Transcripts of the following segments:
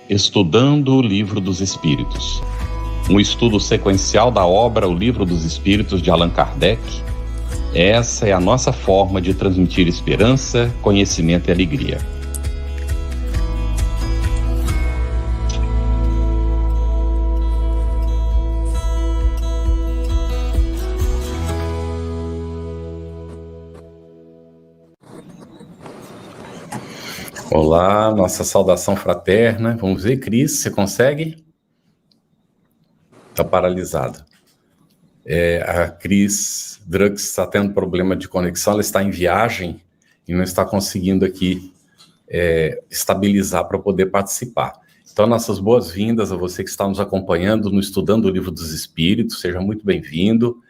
Estudando o Livro dos Espíritos. Um estudo sequencial da obra O Livro dos Espíritos de Allan Kardec. Essa é a nossa forma de transmitir esperança, conhecimento e alegria. Olá, nossa saudação fraterna. Vamos ver, Cris, você consegue? Está paralisado. A Cris Drux está tendo problema de conexão, ela está em viagem e não está conseguindo aqui estabilizar para poder participar. Então, nossas boas-vindas a você que está nos acompanhando no Estudando o Livro dos Espíritos, seja muito bem-vindo.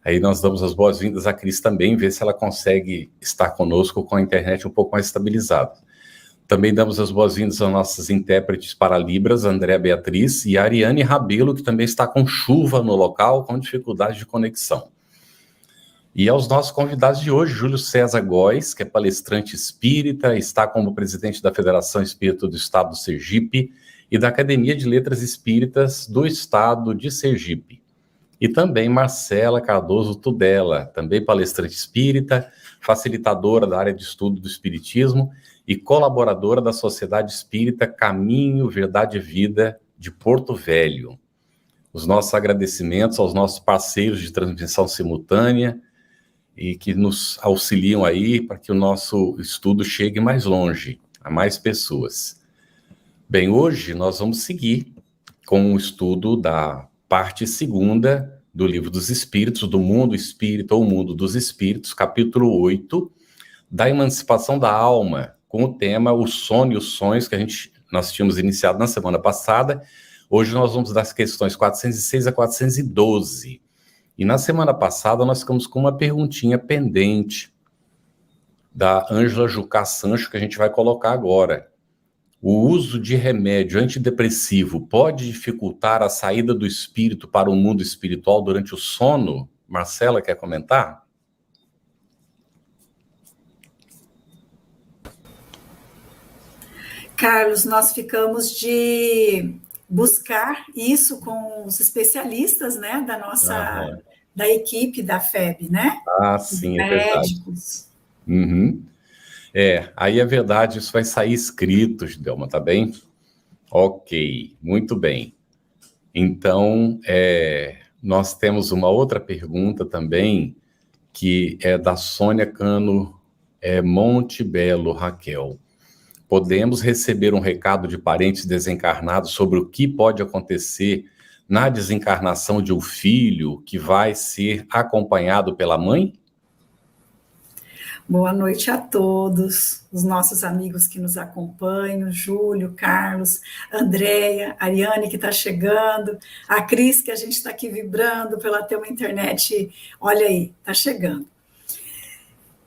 Aí nós damos as boas-vindas à Cris também, ver se ela consegue estar conosco com a internet um pouco mais estabilizada. Também damos as boas-vindas aos nossos intérpretes para Libras, Andréa Beatriz e Ariane Rabelo, que também está com chuva no local, com dificuldade de conexão. E aos nossos convidados de hoje, Júlio César Góes, que é palestrante espírita, está como presidente da Federação Espírita do Estado do Sergipe e da Academia de Letras Espíritas do Estado de Sergipe. E também Marcela Cardoso Tudela, também palestrante espírita, facilitadora da área de estudo do Espiritismo e colaboradora da Sociedade Espírita Caminho, Verdade e Vida de Porto Velho. Os nossos agradecimentos aos nossos parceiros de transmissão simultânea e que nos auxiliam aí para que o nosso estudo chegue mais longe, a mais pessoas. Bem, hoje nós vamos seguir com o estudo da parte 2ª do Livro dos Espíritos, do Mundo Espírita ou Mundo dos Espíritos, capítulo 8, da emancipação da alma, com o tema O Sono e os Sonhos, que nós tínhamos iniciado na semana passada. Hoje nós vamos das questões 406 a 412. E na semana passada nós ficamos com uma perguntinha pendente da Ângela Jucá Sancho, que a gente vai colocar agora. O uso de remédio antidepressivo pode dificultar a saída do espírito para o mundo espiritual durante o sono? Marcela, quer comentar? Carlos, nós ficamos de buscar isso com os especialistas, né, da nossa, da equipe da FEB, né? Ah, sim, é verdade. Médicos. Uhum. Aí é verdade, isso vai sair escrito, Delma, tá bem? Ok, muito bem. Então, nós temos uma outra pergunta também, que é da Sônia Cano Montebello Raquel. Podemos receber um recado de parentes desencarnados sobre o que pode acontecer na desencarnação de um filho que vai ser acompanhado pela mãe? Boa noite a todos, os nossos amigos que nos acompanham, Júlio, Carlos, Andréia, Ariane, que está chegando, a Cris, que a gente está aqui vibrando pela ter uma internet, olha aí, está chegando.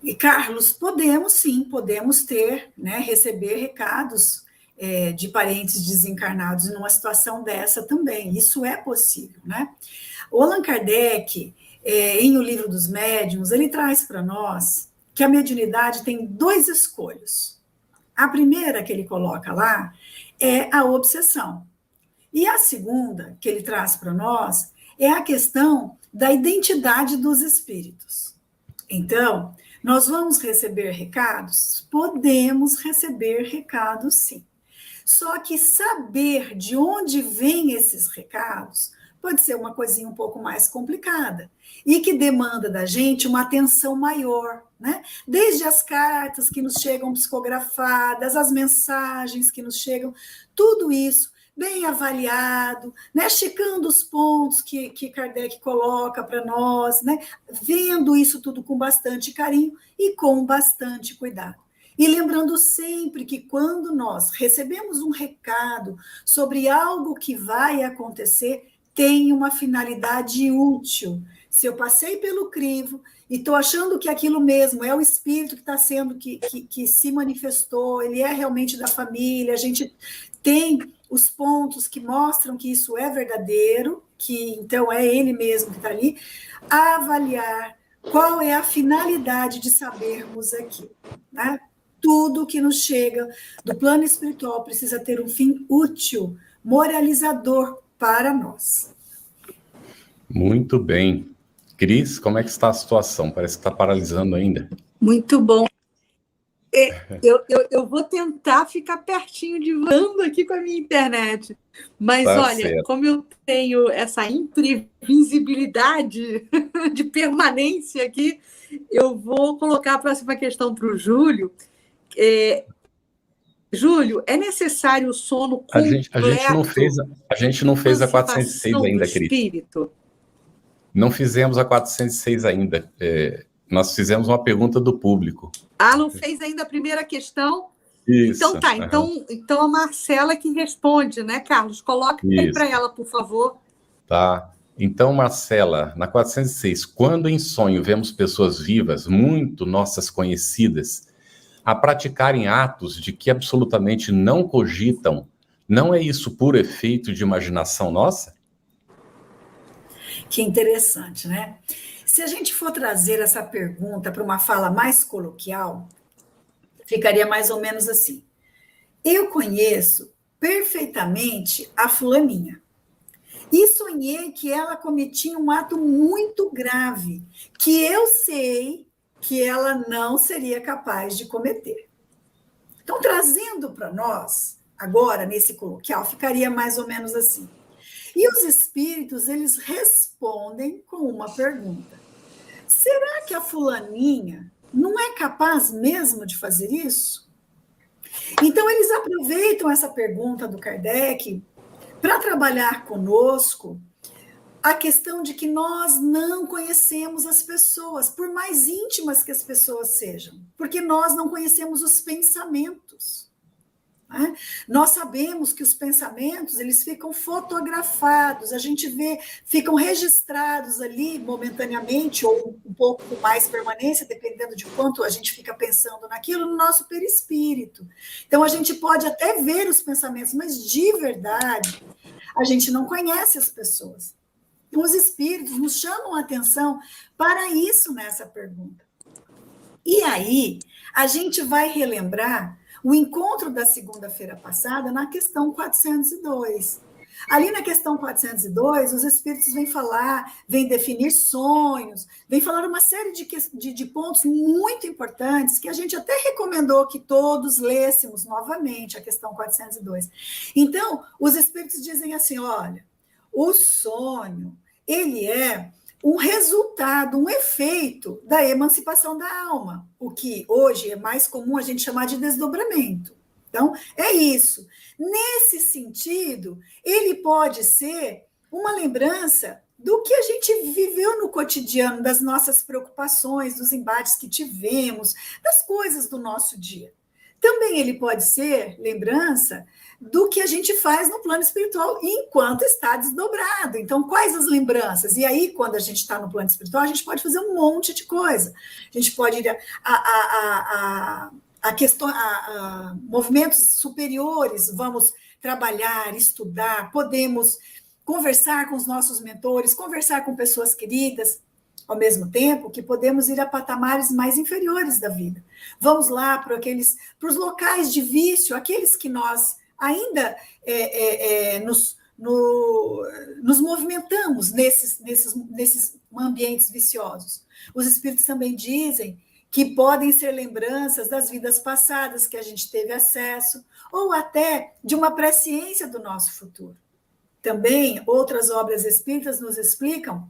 E, Carlos, podemos ter, né, receber recados de parentes desencarnados numa situação dessa também, isso é possível, né? O Allan Kardec, em O Livro dos Médiuns, ele traz para nós que a mediunidade tem 2 escolhas. A primeira que ele coloca lá é a obsessão. E a segunda que ele traz para nós é a questão da identidade dos espíritos. Então, nós vamos receber recados? Podemos receber recados, sim. Só que saber de onde vêm esses recados pode ser uma coisinha um pouco mais complicada e que demanda da gente uma atenção maior, né? Desde as cartas que nos chegam psicografadas, as mensagens que nos chegam, tudo isso bem avaliado, né? Checando os pontos que Kardec coloca para nós, né? Vendo isso tudo com bastante carinho e com bastante cuidado. E lembrando sempre que quando nós recebemos um recado sobre algo que vai acontecer, tem uma finalidade útil. Se eu passei pelo crivo e estou achando que aquilo mesmo é o espírito que está sendo, que se manifestou, ele é realmente da família, a gente tem os pontos que mostram que isso é verdadeiro, que então é ele mesmo que está ali, avaliar qual é a finalidade de sabermos aquilo, né? tudo que nos chega do plano espiritual precisa ter um fim útil, moralizador para nós. Muito bem. Cris, como é que está a situação? Parece que está paralisando ainda. Muito bom. Eu vou tentar ficar pertinho de voando aqui com a minha internet. Mas Tá olha, certo. como eu tenho essa imprevisibilidade de permanência aqui, eu vou colocar a próxima questão para o Júlio. Júlio, é necessário o sono completo? A gente não fez a 406 emancipação ainda, do Cris. espírito? Não fizemos a 406 ainda. Nós fizemos uma pergunta do público. Não fez ainda a primeira questão? Isso. Então tá, então a Marcela que responde, né, Carlos? Coloca aí para ela, por favor. Tá. Então, Marcela, na 406, quando em sonho vemos pessoas vivas, muito nossas conhecidas, a praticarem atos de que absolutamente não cogitam, não é isso puro efeito de imaginação nossa? Que interessante, né? Se a gente for trazer essa pergunta para uma fala mais coloquial, ficaria mais ou menos assim. Eu conheço perfeitamente a fulaninha e sonhei que ela cometia um ato muito grave, que eu sei que ela não seria capaz de cometer. Então, trazendo para nós, agora, nesse coloquial, ficaria mais ou menos assim. E os espíritos, eles respondem com uma pergunta. Será que a fulaninha não é capaz mesmo de fazer isso? Então, eles aproveitam essa pergunta do Kardec para trabalhar conosco a questão de que nós não conhecemos as pessoas, por mais íntimas que as pessoas sejam, porque nós não conhecemos os pensamentos. Né? Nós sabemos que os pensamentos, eles ficam fotografados, a gente vê, ficam registrados ali momentaneamente ou um pouco com mais permanência, dependendo de quanto a gente fica pensando naquilo, no nosso perispírito. Então, a gente pode até ver os pensamentos, mas de verdade, a gente não conhece as pessoas. Então, os espíritos nos chamam a atenção para isso nessa pergunta. E aí, a gente vai relembrar o encontro da segunda-feira passada na questão 402. Ali na questão 402, os espíritos vêm falar, vêm definir sonhos, vêm falar uma série de pontos muito importantes que a gente até recomendou que todos lêssemos novamente a questão 402. Então, os espíritos dizem assim, olha, o sonho, ele é um resultado, um efeito da emancipação da alma, o que hoje é mais comum a gente chamar de desdobramento. Então, é isso. Nesse sentido, ele pode ser uma lembrança do que a gente viveu no cotidiano, das nossas preocupações, dos embates que tivemos, das coisas do nosso dia. Também ele pode ser lembrança do que a gente faz no plano espiritual enquanto está desdobrado. Então, quais as lembranças? E aí, quando a gente está no plano espiritual, a gente pode fazer um monte de coisa. A gente pode ir a movimentos superiores, vamos trabalhar, estudar, podemos conversar com os nossos mentores, conversar com pessoas queridas, ao mesmo tempo que podemos ir a patamares mais inferiores da vida. Vamos lá para os locais de vício, aqueles que nós ainda nos movimentamos nesses ambientes viciosos. Os espíritos também dizem que podem ser lembranças das vidas passadas que a gente teve acesso, ou até de uma presciência do nosso futuro. Também, outras obras espíritas nos explicam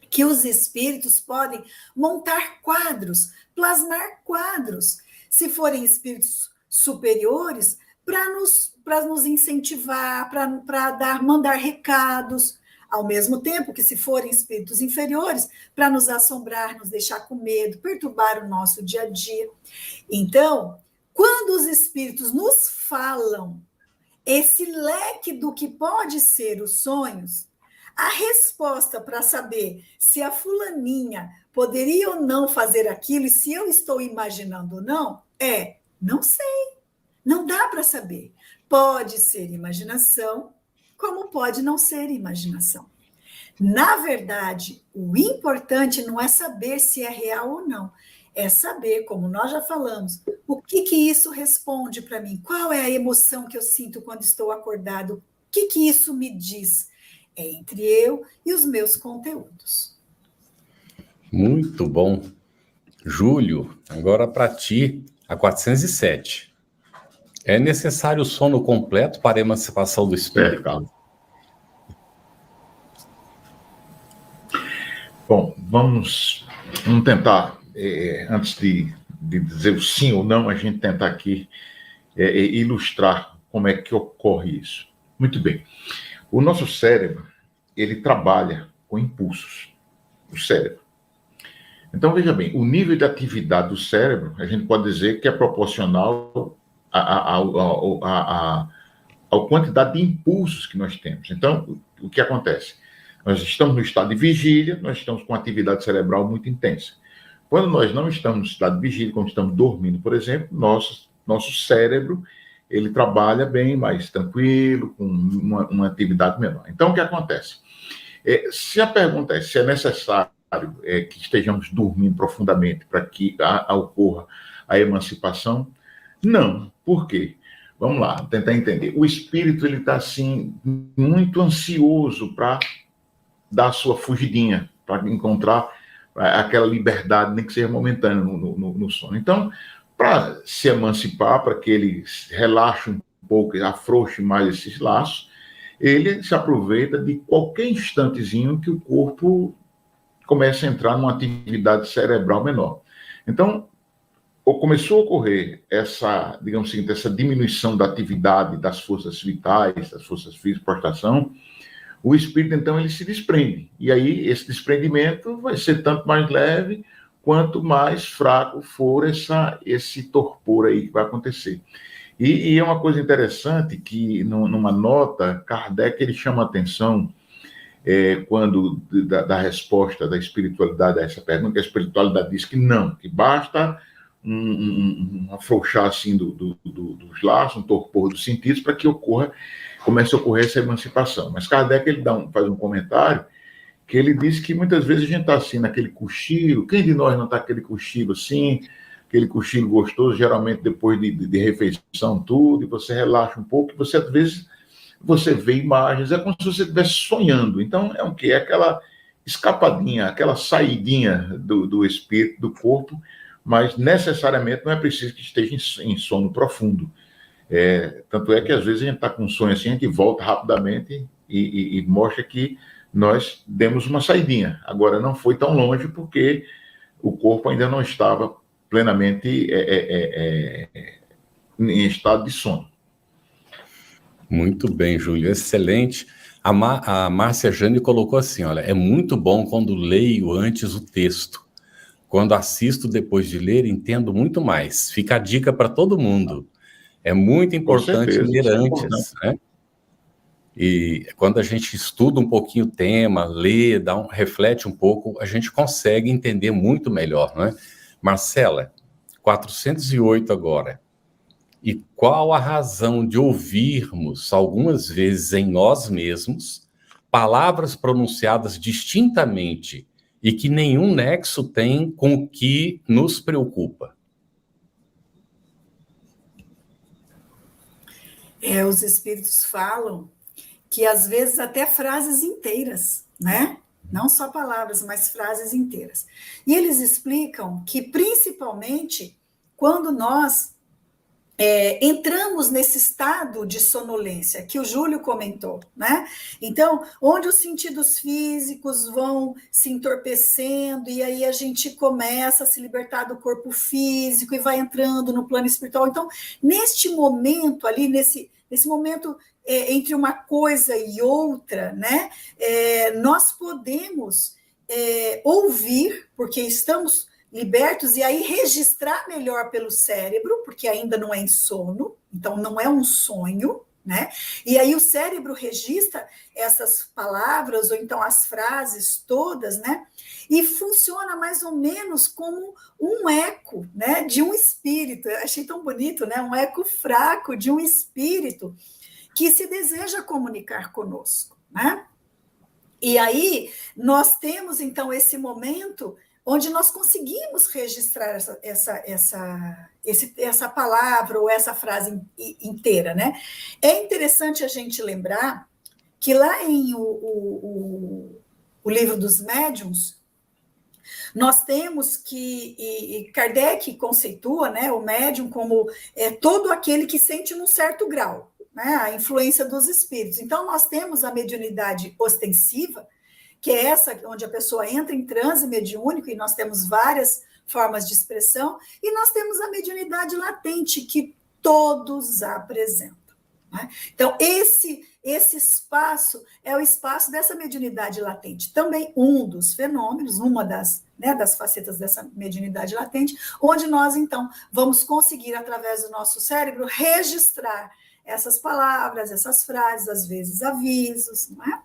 que os espíritos podem montar quadros, plasmar quadros, se forem espíritos superiores, para nos incentivar, para mandar recados, ao mesmo tempo que, se forem espíritos inferiores, para nos assombrar, nos deixar com medo, perturbar o nosso dia a dia. Então, quando os espíritos nos falam esse leque do que pode ser os sonhos, a resposta para saber se a fulaninha poderia ou não fazer aquilo, e se eu estou imaginando ou não, não sei. Não dá para saber. Pode ser imaginação, como pode não ser imaginação. Na verdade, o importante não é saber se é real ou não, é saber, como nós já falamos, o que isso responde para mim, qual é a emoção que eu sinto quando estou acordado, o que isso me diz, é entre eu e os meus conteúdos. Muito bom. Júlio, agora para ti, a 407. É necessário o sono completo para a emancipação do espírito? Carlos. Bom, vamos tentar, antes de dizer o sim ou não, a gente tentar aqui ilustrar como é que ocorre isso. Muito bem. O nosso cérebro, ele trabalha com impulsos. O cérebro. Então, veja bem, o nível de atividade do cérebro, a gente pode dizer que é proporcional à quantidade de impulsos que nós temos. Então, o que acontece? Nós estamos no estado de vigília, nós estamos com atividade cerebral muito intensa. Quando nós não estamos no estado de vigília, quando estamos dormindo, por exemplo, nosso cérebro, ele trabalha bem, mais tranquilo, com uma atividade menor. Então, o que acontece? Se a pergunta é se é necessário que estejamos dormindo profundamente para que ocorra a emancipação, não. Por quê? Vamos lá, tentar entender. O espírito ele está assim muito ansioso para dar a sua fugidinha, para encontrar aquela liberdade, nem que seja momentânea no sono. Então, para se emancipar, para que ele relaxe um pouco, afrouxe mais esses laços, ele se aproveita de qualquer instantezinho que o corpo comece a entrar numa atividade cerebral menor. Então, começou a ocorrer essa, digamos assim, essa diminuição da atividade das forças vitais, das forças físicas, prostração, o espírito, então, ele se desprende. E aí, esse desprendimento vai ser tanto mais leve, quanto mais fraco for esse torpor aí que vai acontecer. E é uma coisa interessante que, numa nota, Kardec, ele chama a atenção quando da resposta da espiritualidade a essa pergunta, que a espiritualidade diz que não, que basta um afrouxar assim dos laços, um torpor dos sentidos, para que comece a ocorrer essa emancipação. Mas Kardec ele faz um comentário que ele diz que muitas vezes a gente está assim naquele cochilo, quem de nós não está aquele cochilo assim, aquele cochilo gostoso, geralmente depois de refeição, tudo, e você relaxa um pouco, e você às vezes você vê imagens, é como se você estivesse sonhando. Então, é o quê? É aquela escapadinha, aquela saidinha do espírito, do corpo, mas necessariamente não é preciso que esteja em sono profundo. Tanto é que às vezes a gente está com um sonho assim, a gente volta rapidamente e mostra que nós demos uma saidinha. Agora, não foi tão longe porque o corpo ainda não estava plenamente em estado de sono. Muito bem, Júlio, excelente. A Márcia Jane colocou assim, olha, é muito bom quando leio antes o texto. Quando assisto depois de ler, entendo muito mais. Fica a dica para todo mundo. É muito importante ler antes, né? E quando a gente estuda um pouquinho o tema, lê, reflete um pouco, a gente consegue entender muito melhor, não é? Marcela, 408 agora. E qual a razão de ouvirmos, algumas vezes em nós mesmos, palavras pronunciadas distintamente e que nenhum nexo tem com o que nos preocupa? Os espíritos falam que às vezes até frases inteiras, né? Não só palavras, mas frases inteiras. E eles explicam que principalmente quando nós entramos nesse estado de sonolência que o Júlio comentou, né? Então, onde os sentidos físicos vão se entorpecendo e aí a gente começa a se libertar do corpo físico e vai entrando no plano espiritual. Então, neste momento ali, nesse momento entre uma coisa e outra, né? Nós podemos ouvir, porque estamos libertos, e aí registrar melhor pelo cérebro, porque ainda não é em sono, então não é um sonho, né? E aí o cérebro registra essas palavras, ou então as frases todas, né? E funciona mais ou menos como um eco, né? De um espírito. Eu achei tão bonito, né? Um eco fraco de um espírito que se deseja comunicar conosco, né? E aí nós temos, então, esse momento onde nós conseguimos registrar essa palavra ou essa frase inteira, né? É interessante a gente lembrar que lá em o Livro dos Médiuns, nós temos que, e Kardec conceitua, né, o médium como todo aquele que sente num certo grau, né, a influência dos espíritos. Então, nós temos a mediunidade ostensiva, que é essa onde a pessoa entra em transe mediúnico, e nós temos várias formas de expressão, e nós temos a mediunidade latente, que todos apresentam. Né? Então, esse espaço é o espaço dessa mediunidade latente. Também um dos fenômenos, uma das facetas dessa mediunidade latente, onde nós, então, vamos conseguir, através do nosso cérebro, registrar essas palavras, essas frases, às vezes avisos, não é?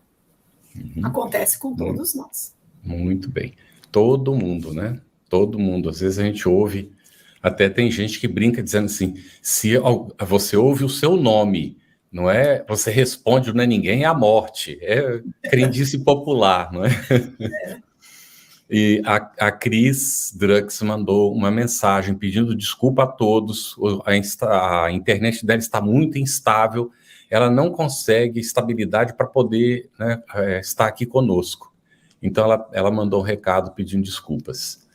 Acontece com todos nós. Muito bem. Todo mundo, né? Todo mundo. Às vezes a gente ouve, até tem gente que brinca dizendo assim, se você ouve o seu nome, não é? Você responde, não é ninguém, é a morte. É crendice popular, não é? E a Cris Drux mandou uma mensagem pedindo desculpa a todos. A internet dela está muito instável. Ela não consegue estabilidade para poder, né, estar aqui conosco. Então, ela mandou um recado pedindo desculpas.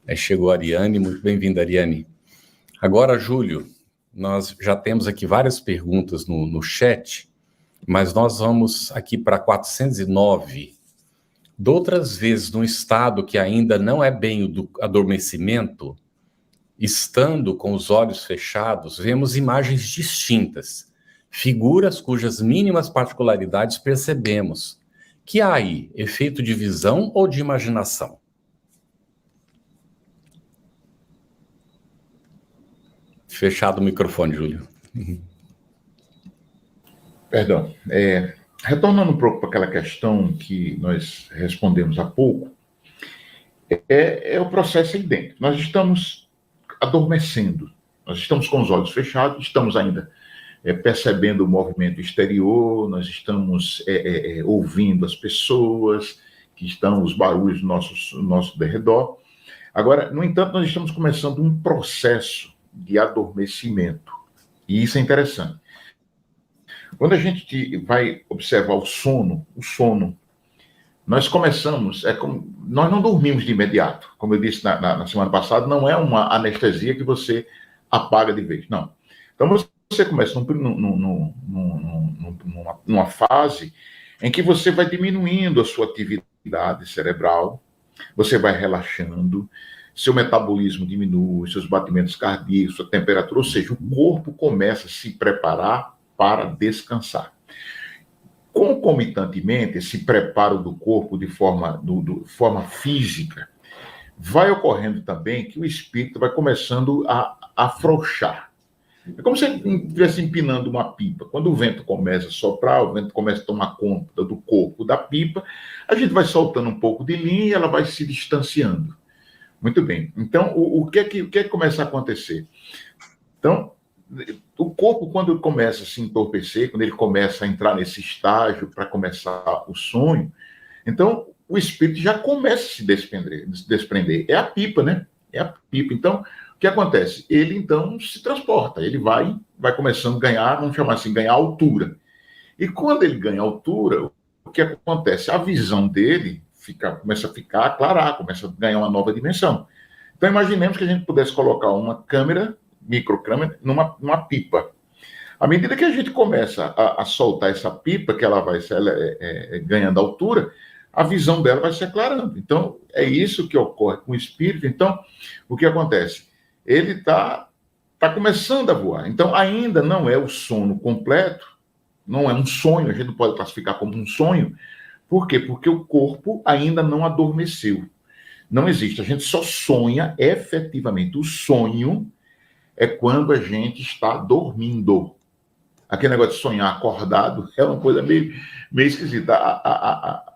Aí chegou a Ariane, muito bem-vinda, Ariane. Agora, Júlio, nós já temos aqui várias perguntas no chat, mas nós vamos aqui para 409. De outras vezes, num estado que ainda não é bem o do adormecimento, estando com os olhos fechados, vemos imagens distintas, figuras cujas mínimas particularidades percebemos. Que há aí? Efeito de visão ou de imaginação? Fechado o microfone, Júlio. Perdão. Retornando um pouco para aquela questão que nós respondemos há pouco, é o processo aí dentro. Nós estamos adormecendo, nós estamos com os olhos fechados, estamos ainda percebendo o movimento exterior, nós estamos ouvindo as pessoas que estão, os barulhos do nosso derredor. Agora, no entanto, nós estamos começando um processo de adormecimento, e isso é interessante. Quando a gente vai observar o sono, nós começamos, nós não dormimos de imediato, como eu disse na semana passada, não é uma anestesia que você apaga de vez, não. Então você começa numa fase em que você vai diminuindo a sua atividade cerebral, você vai relaxando, seu metabolismo diminui, seus batimentos cardíacos, sua temperatura, ou seja, o corpo começa a se preparar para descansar. Concomitantemente, esse preparo do corpo de forma física, vai ocorrendo também que o espírito vai começando a afrouxar. É como se ele estivesse empinando uma pipa. Quando o vento começa a soprar, o vento começa a tomar conta do corpo da pipa, a gente vai soltando um pouco de linha e ela vai se distanciando. Muito bem. Então, o que é que começa a acontecer? Então, o corpo, quando começa a se entorpecer, quando ele começa a entrar nesse estágio para começar o sonho, então o espírito já começa a se desprender. É a pipa, né? É a pipa. Então, o que acontece? Ele, então, se transporta. Ele vai começando a ganhar, vamos chamar assim, ganhar altura. E quando ele ganha altura, o que acontece? A visão dele começa a ficar, aclarar, começa a ganhar uma nova dimensão. Então, imaginemos que a gente pudesse colocar uma câmera, microcâmera, numa pipa. À medida que a gente começa a soltar essa pipa, que ela vai ganhando altura, a visão dela vai se aclarando. Então, é isso que ocorre com o espírito. Então, o que acontece? Ele está começando a voar. Então, ainda não é o sono completo, não é um sonho, a gente não pode classificar como um sonho. Por quê? Porque o corpo ainda não adormeceu. Não existe, a gente só sonha efetivamente. O sonho é quando a gente está dormindo. Aquele negócio de sonhar acordado é uma coisa meio esquisita.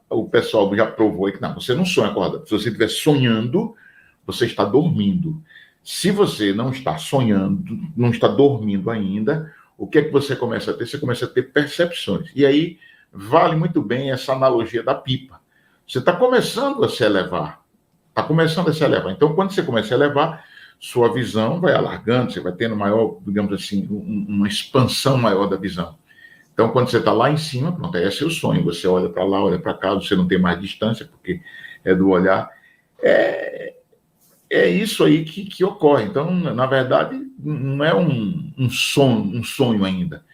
O pessoal já provou aí que não, você não sonha acordado. Se você estiver sonhando, você está dormindo. Se você não está sonhando, não está dormindo ainda, o que é que você começa a ter? Você começa a ter percepções. E aí vale muito bem essa analogia da pipa. Você está começando a se elevar, está começando a se elevar. Então, quando você começa a elevar, sua visão vai alargando, você vai tendo maior, digamos assim, uma expansão maior da visão. Então, quando você está lá em cima, pronto, aí é seu sonho. Você olha para lá, olha para cá, você não tem mais distância, porque é do olhar. É isso aí que ocorre. Então, na verdade, não é um sonho ainda.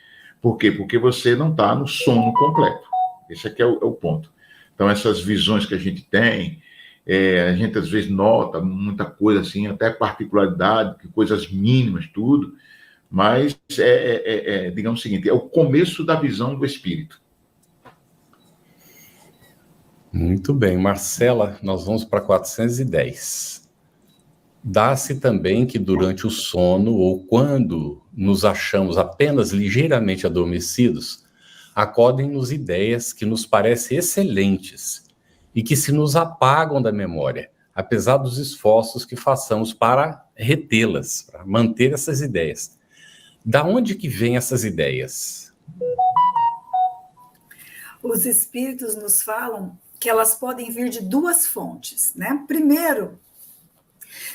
Por quê? Porque você não está no sono completo. Esse aqui é o ponto. Então, essas visões que a gente tem, a gente às vezes nota muita coisa assim, até particularidade, coisas mínimas, tudo, mas digamos o seguinte, é o começo da visão do espírito. Muito bem. Marcela, nós vamos para 410. Dá-se também que durante o sono, ou quando nos achamos apenas ligeiramente adormecidos, acodem-nos ideias que nos parecem excelentes e que se nos apagam da memória, apesar dos esforços que façamos para retê-las, para manter essas ideias. Da onde que vêm essas ideias? Os espíritos nos falam que elas podem vir de duas fontes, né? Primeiro,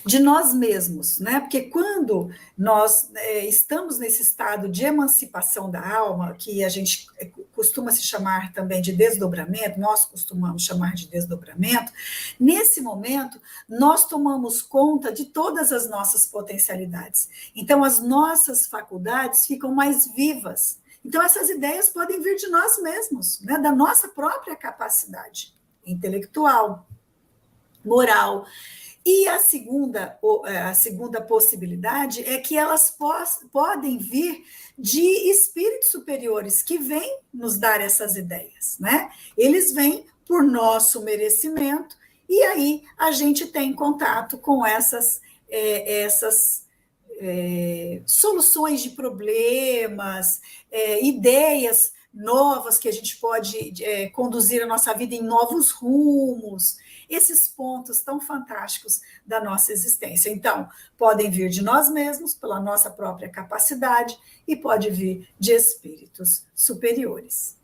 de nós mesmos, né? Porque quando nós estamos nesse estado de emancipação da alma, que a gente costuma se chamar também de desdobramento, nós costumamos chamar de desdobramento, nesse momento nós tomamos conta de todas as nossas potencialidades. Então as nossas faculdades ficam mais vivas. Então essas ideias podem vir de nós mesmos, né? Da nossa própria capacidade intelectual, moral. E a segunda possibilidade é que elas podem vir de espíritos superiores que vêm nos dar essas ideias, né? Eles vêm por nosso merecimento e aí a gente tem contato com essas soluções de problemas, ideias novas que a gente pode conduzir a nossa vida em novos rumos, esses pontos tão fantásticos da nossa existência. Então, podem vir de nós mesmos, pela nossa própria capacidade, e pode vir de espíritos superiores.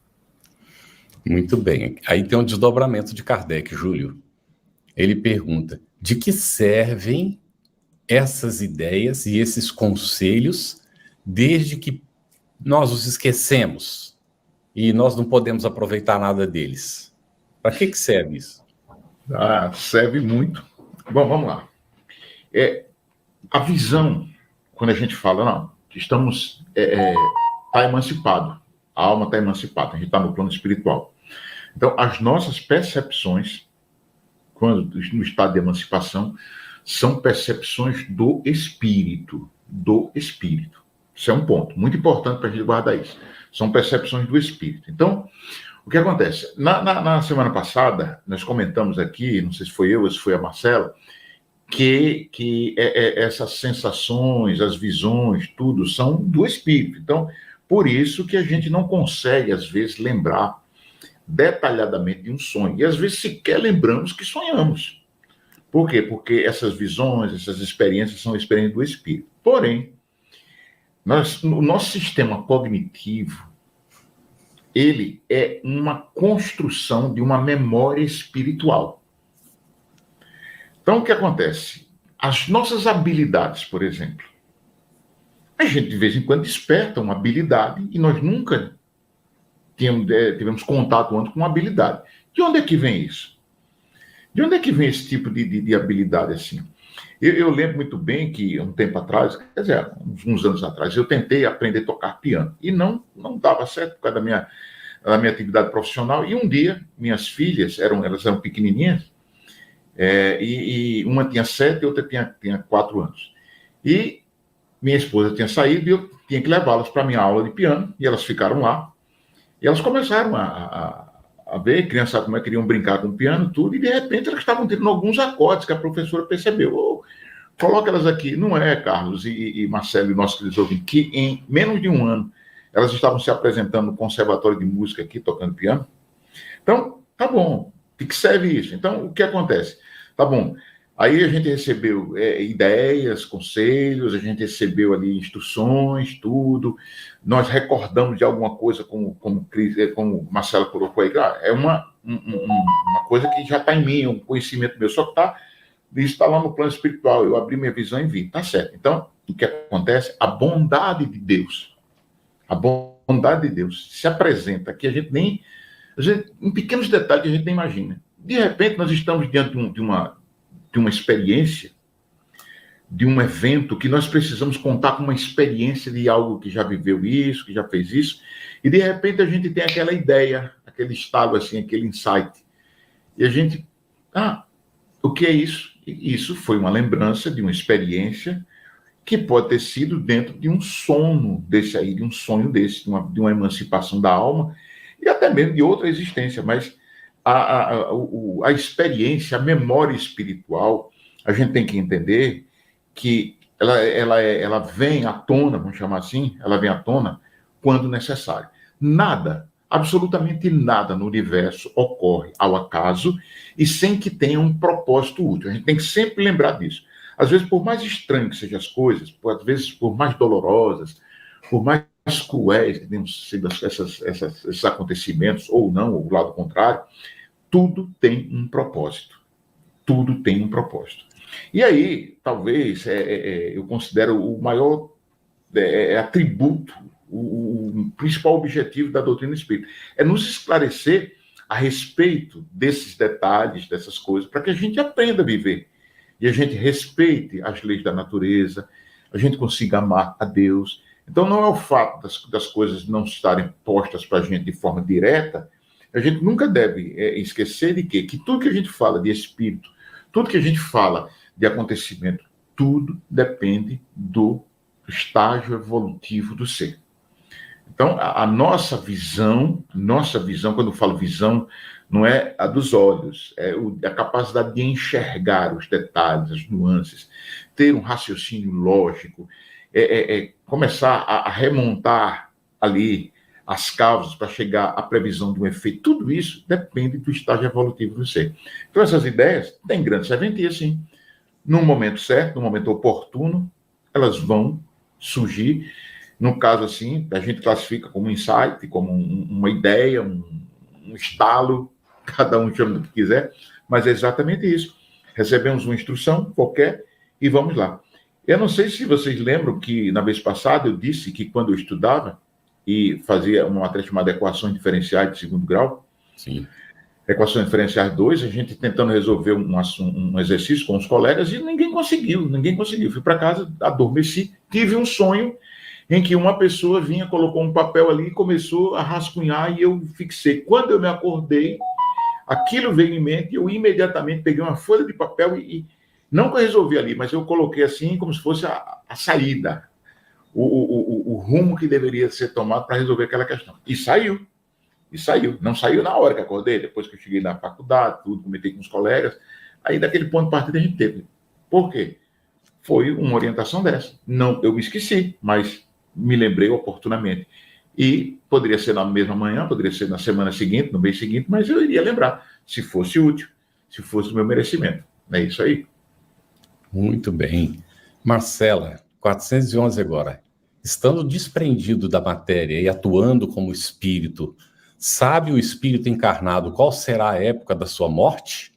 Muito bem. Aí tem um desdobramento de Kardec, Júlio. Ele pergunta, de que servem essas ideias e esses conselhos desde que nós os esquecemos e nós não podemos aproveitar nada deles? Para que serve isso? Serve muito. Bom, vamos lá. A visão, quando a gente fala, não, estamos está emancipado, a alma está emancipada, a gente está no plano espiritual. Então, as nossas percepções, quando no estado de emancipação, são percepções do espírito, Isso é um ponto muito importante para a gente guardar isso. São percepções do espírito. Então, o que acontece? Na semana passada, nós comentamos aqui, não sei se foi eu ou se foi a Marcela, que essas sensações, as visões, tudo, são do espírito. Então, por isso que a gente não consegue, às vezes, lembrar detalhadamente de um sonho. E, às vezes, sequer lembramos que sonhamos. Por quê? Porque essas visões, essas experiências são experiências do espírito. Porém, o nosso sistema cognitivo, ele é uma construção de uma memória espiritual. Então, o que acontece? As nossas habilidades, por exemplo, a gente de vez em quando desperta uma habilidade e nós nunca tivemos contato antes com uma habilidade. De onde é que vem isso? De onde é que vem esse tipo de habilidade assim? Eu lembro muito bem que, um tempo atrás, quer dizer, uns anos atrás, eu tentei aprender a tocar piano. E não dava certo por causa da minha atividade profissional. E um dia, minhas filhas, elas eram pequenininhas, e uma tinha 7 e outra tinha 4 anos. E minha esposa tinha saído e eu tinha que levá-las para a minha aula de piano. E elas ficaram lá. E elas começaram a ver, crianças como é que queriam brincar com o piano, tudo, e de repente elas estavam tendo alguns acordes que a professora percebeu. Coloca elas aqui. Não é, Carlos e Marcelo e nossos queridos ouvintes, que em menos de um ano elas estavam se apresentando no conservatório de música aqui, tocando piano. Então, tá bom. De que serve isso? Então, o que acontece? Tá bom. Aí a gente recebeu ideias, conselhos, a gente recebeu ali instruções, tudo. Nós recordamos de alguma coisa, como o Marcelo colocou aí, é uma coisa que já está em mim, um conhecimento meu, só que está Isso está lá no plano espiritual. Eu abri minha visão e vi. Tá certo. Então, o que acontece? A bondade de Deus se apresenta que a gente nem... em pequenos detalhes que a gente nem imagina. De repente, nós estamos diante de uma experiência, de um evento que nós precisamos contar com uma experiência de algo que já viveu isso, que já fez isso, e de repente a gente tem aquela ideia, aquele estalo assim, aquele insight. E a gente, o que é isso? E isso foi uma lembrança de uma experiência que pode ter sido dentro de um sono desse aí, de um sonho desse, de uma emancipação da alma, e até mesmo de outra existência, mas a experiência, a memória espiritual, a gente tem que entender que ela vem à tona, vamos chamar assim, ela vem à tona quando necessário. Nada, absolutamente nada no universo ocorre ao acaso e sem que tenha um propósito útil. A gente tem que sempre lembrar disso. Às vezes, por mais estranho que sejam as coisas, às vezes por mais dolorosas, por mais cruéis que tenham sido esses acontecimentos, ou não, ou o lado contrário, tudo tem um propósito. Tudo tem um propósito. E aí, talvez, eu considero o maior atributo, o principal objetivo da doutrina espírita, é nos esclarecer a respeito desses detalhes, dessas coisas, para que a gente aprenda a viver. E a gente respeite as leis da natureza, a gente consiga amar a Deus. Então, não é o fato das coisas não estarem postas para a gente de forma direta, a gente nunca deve esquecer de que tudo que a gente fala de espírito, tudo que a gente fala de acontecimento, tudo depende do estágio evolutivo do ser. Então, a nossa visão, quando eu falo visão, não é a dos olhos, é a capacidade de enxergar os detalhes, as nuances, ter um raciocínio lógico, começar a remontar ali as causas para chegar à previsão de um efeito. Tudo isso depende do estágio evolutivo do ser. Então, essas ideias têm grande serventia, sim. No momento certo, no momento oportuno, elas vão surgir. No caso, assim, a gente classifica como um insight, como uma ideia, um estalo, cada um chama do que quiser, mas é exatamente isso. Recebemos uma instrução qualquer e vamos lá. Eu não sei se vocês lembram que, na vez passada, eu disse que quando eu estudava e fazia uma matéria chamada Equações Diferenciais de Segundo Grau, sim, Equações Diferenciais 2, a gente tentando resolver um exercício com os colegas e ninguém conseguiu. Fui para casa, adormeci, tive um sonho em que uma pessoa vinha, colocou um papel ali e começou a rascunhar e eu fixei. Quando eu me acordei, aquilo veio em mente e eu imediatamente peguei uma folha de papel e não que eu resolvi ali, mas eu coloquei assim como se fosse a saída, o rumo que deveria ser tomado para resolver aquela questão. E saiu. Não saiu na hora que acordei, depois que eu cheguei na faculdade, tudo, comentei com os colegas. Aí, daquele ponto de partida, a gente teve. Por quê? Foi uma orientação dessa. Não, eu me esqueci, mas me lembrei oportunamente. E poderia ser na mesma manhã, poderia ser na semana seguinte, no mês seguinte, mas eu iria lembrar, se fosse útil, se fosse do meu merecimento. É isso aí. Muito bem. Marcela, 411 agora. Estando desprendido da matéria e atuando como espírito, sabe o espírito encarnado qual será a época da sua morte?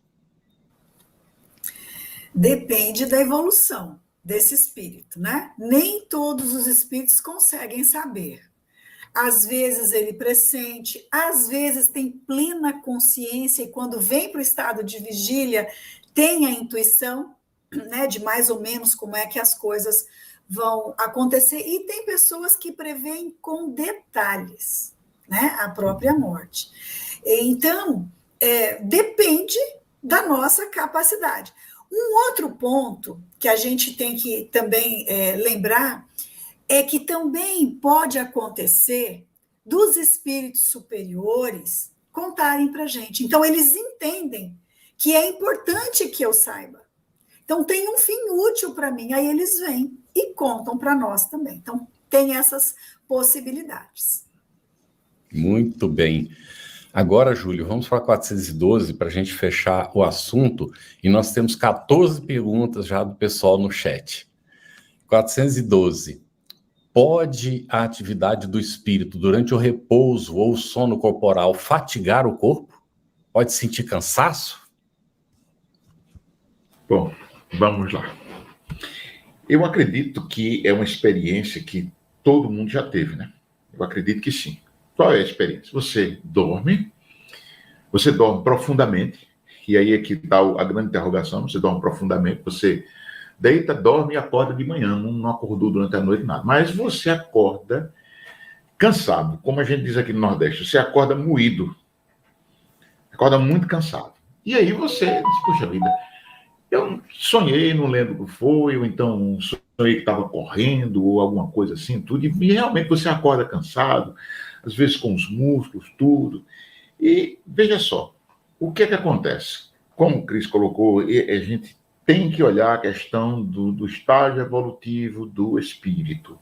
Depende da evolução desse espírito, né? Nem todos os espíritos conseguem saber. Às vezes ele pressente, às vezes tem plena consciência e quando vem para o estado de vigília tem a intuição, né, de mais ou menos como é que as coisas vão acontecer. E tem pessoas que preveem com detalhes, né, a própria morte. Então, depende da nossa capacidade. Um outro ponto que a gente tem que também lembrar é que também pode acontecer dos espíritos superiores contarem para a gente. Então, eles entendem que é importante que eu saiba. Então, tem um fim útil para mim, aí eles vêm e contam para nós também. Então, tem essas possibilidades. Muito bem. Agora, Júlio, vamos para 412 para a gente fechar o assunto. E nós temos 14 perguntas já do pessoal no chat. 412. Pode a atividade do espírito durante o repouso ou o sono corporal fatigar o corpo? Pode sentir cansaço? Bom, vamos lá. Eu acredito que é uma experiência que todo mundo já teve, né? Eu acredito que sim. Qual é a experiência? Você dorme profundamente, e aí é que está a grande interrogação, você dorme profundamente, você deita, dorme e acorda de manhã, não acordou durante a noite, nada. Mas você acorda cansado, como a gente diz aqui no Nordeste, você acorda moído, acorda muito cansado. E aí você diz, puxa vida, eu sonhei, não lembro o que foi, ou então sonhei que estava correndo, ou alguma coisa assim, tudo, e realmente você acorda cansado, às vezes com os músculos, tudo. E veja só, o que é que acontece? Como o Cris colocou, a gente tem que olhar a questão do estágio evolutivo do espírito.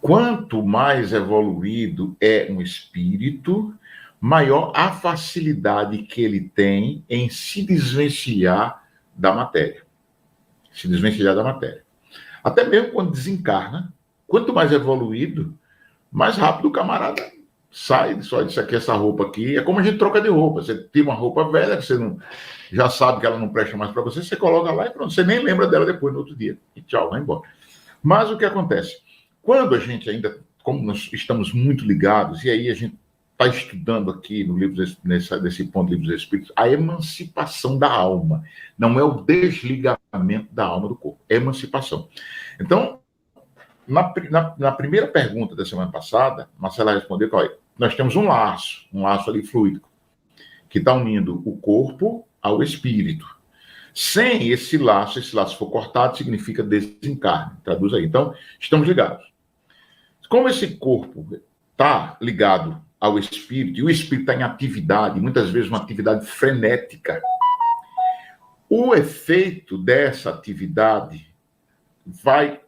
Quanto mais evoluído é um espírito, maior a facilidade que ele tem em se desvencilhar da matéria. Se desvencilhar da matéria. Até mesmo quando desencarna, quanto mais evoluído, mais rápido o camarada sai, só isso aqui, essa roupa aqui. É como a gente troca de roupa. Você tem uma roupa velha que você não, já sabe que ela não presta mais para você, você coloca lá e pronto. Você nem lembra dela depois, no outro dia. E tchau, vai embora. Mas o que acontece? Quando a gente ainda, como nós estamos muito ligados, e aí a gente está estudando aqui no livro nesse ponto do Livro dos Espíritos, a emancipação da alma. Não é o desligamento da alma do corpo, é emancipação. Então, na primeira pergunta da semana passada, Marcela respondeu que nós temos um laço ali fluídico, que está unindo o corpo ao espírito. Sem esse laço for cortado, significa desencarne. Traduz aí. Então, estamos ligados. Como esse corpo está ligado ao espírito, e o espírito está em atividade, muitas vezes uma atividade frenética, o efeito dessa atividade vai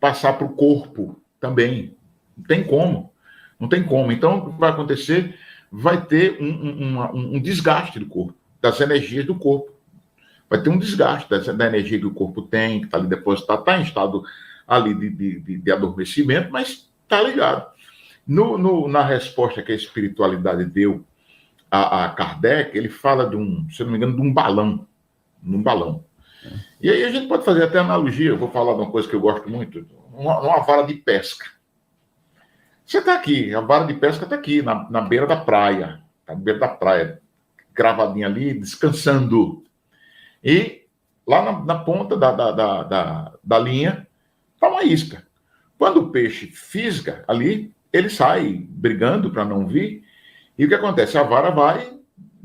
passar para o corpo também. Não tem como. Então, o que vai acontecer? Vai ter um desgaste do corpo, das energias do corpo. Vai ter um desgaste da energia que o corpo tem, que está ali depositada, está em estado ali de adormecimento, mas está ligado. Na resposta que a espiritualidade deu a Kardec, ele fala se não me engano, de um balão. E aí a gente pode fazer até analogia, eu vou falar de uma coisa que eu gosto muito, uma vara de pesca. Você está aqui, a vara de pesca está aqui, na beira da praia, tá na beira da praia, gravadinha ali, descansando. E lá na ponta da linha está uma isca. Quando o peixe fisga ali, ele sai brigando para não vir, e o que acontece? A vara vai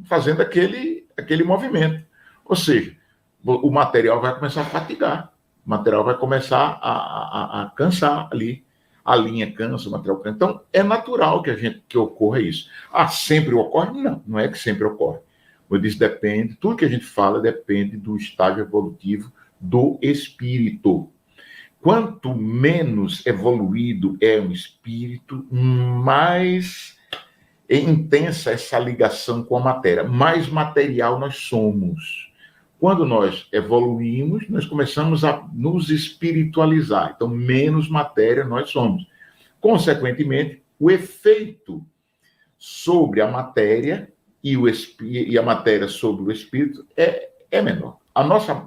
fazendo aquele movimento. Ou seja, o material vai começar a fatigar, o material vai começar a cansar ali, a linha cansa, o material cansa. Então, é natural que ocorra isso. Sempre ocorre? Não é que sempre ocorre. Eu disse, depende, tudo que a gente fala depende do estágio evolutivo do espírito. Quanto menos evoluído é um espírito, mais intensa essa ligação com a matéria, mais material nós somos. Quando nós evoluímos, nós começamos a nos espiritualizar. Então, menos matéria nós somos. Consequentemente, o efeito sobre a matéria e a matéria sobre o espírito é menor.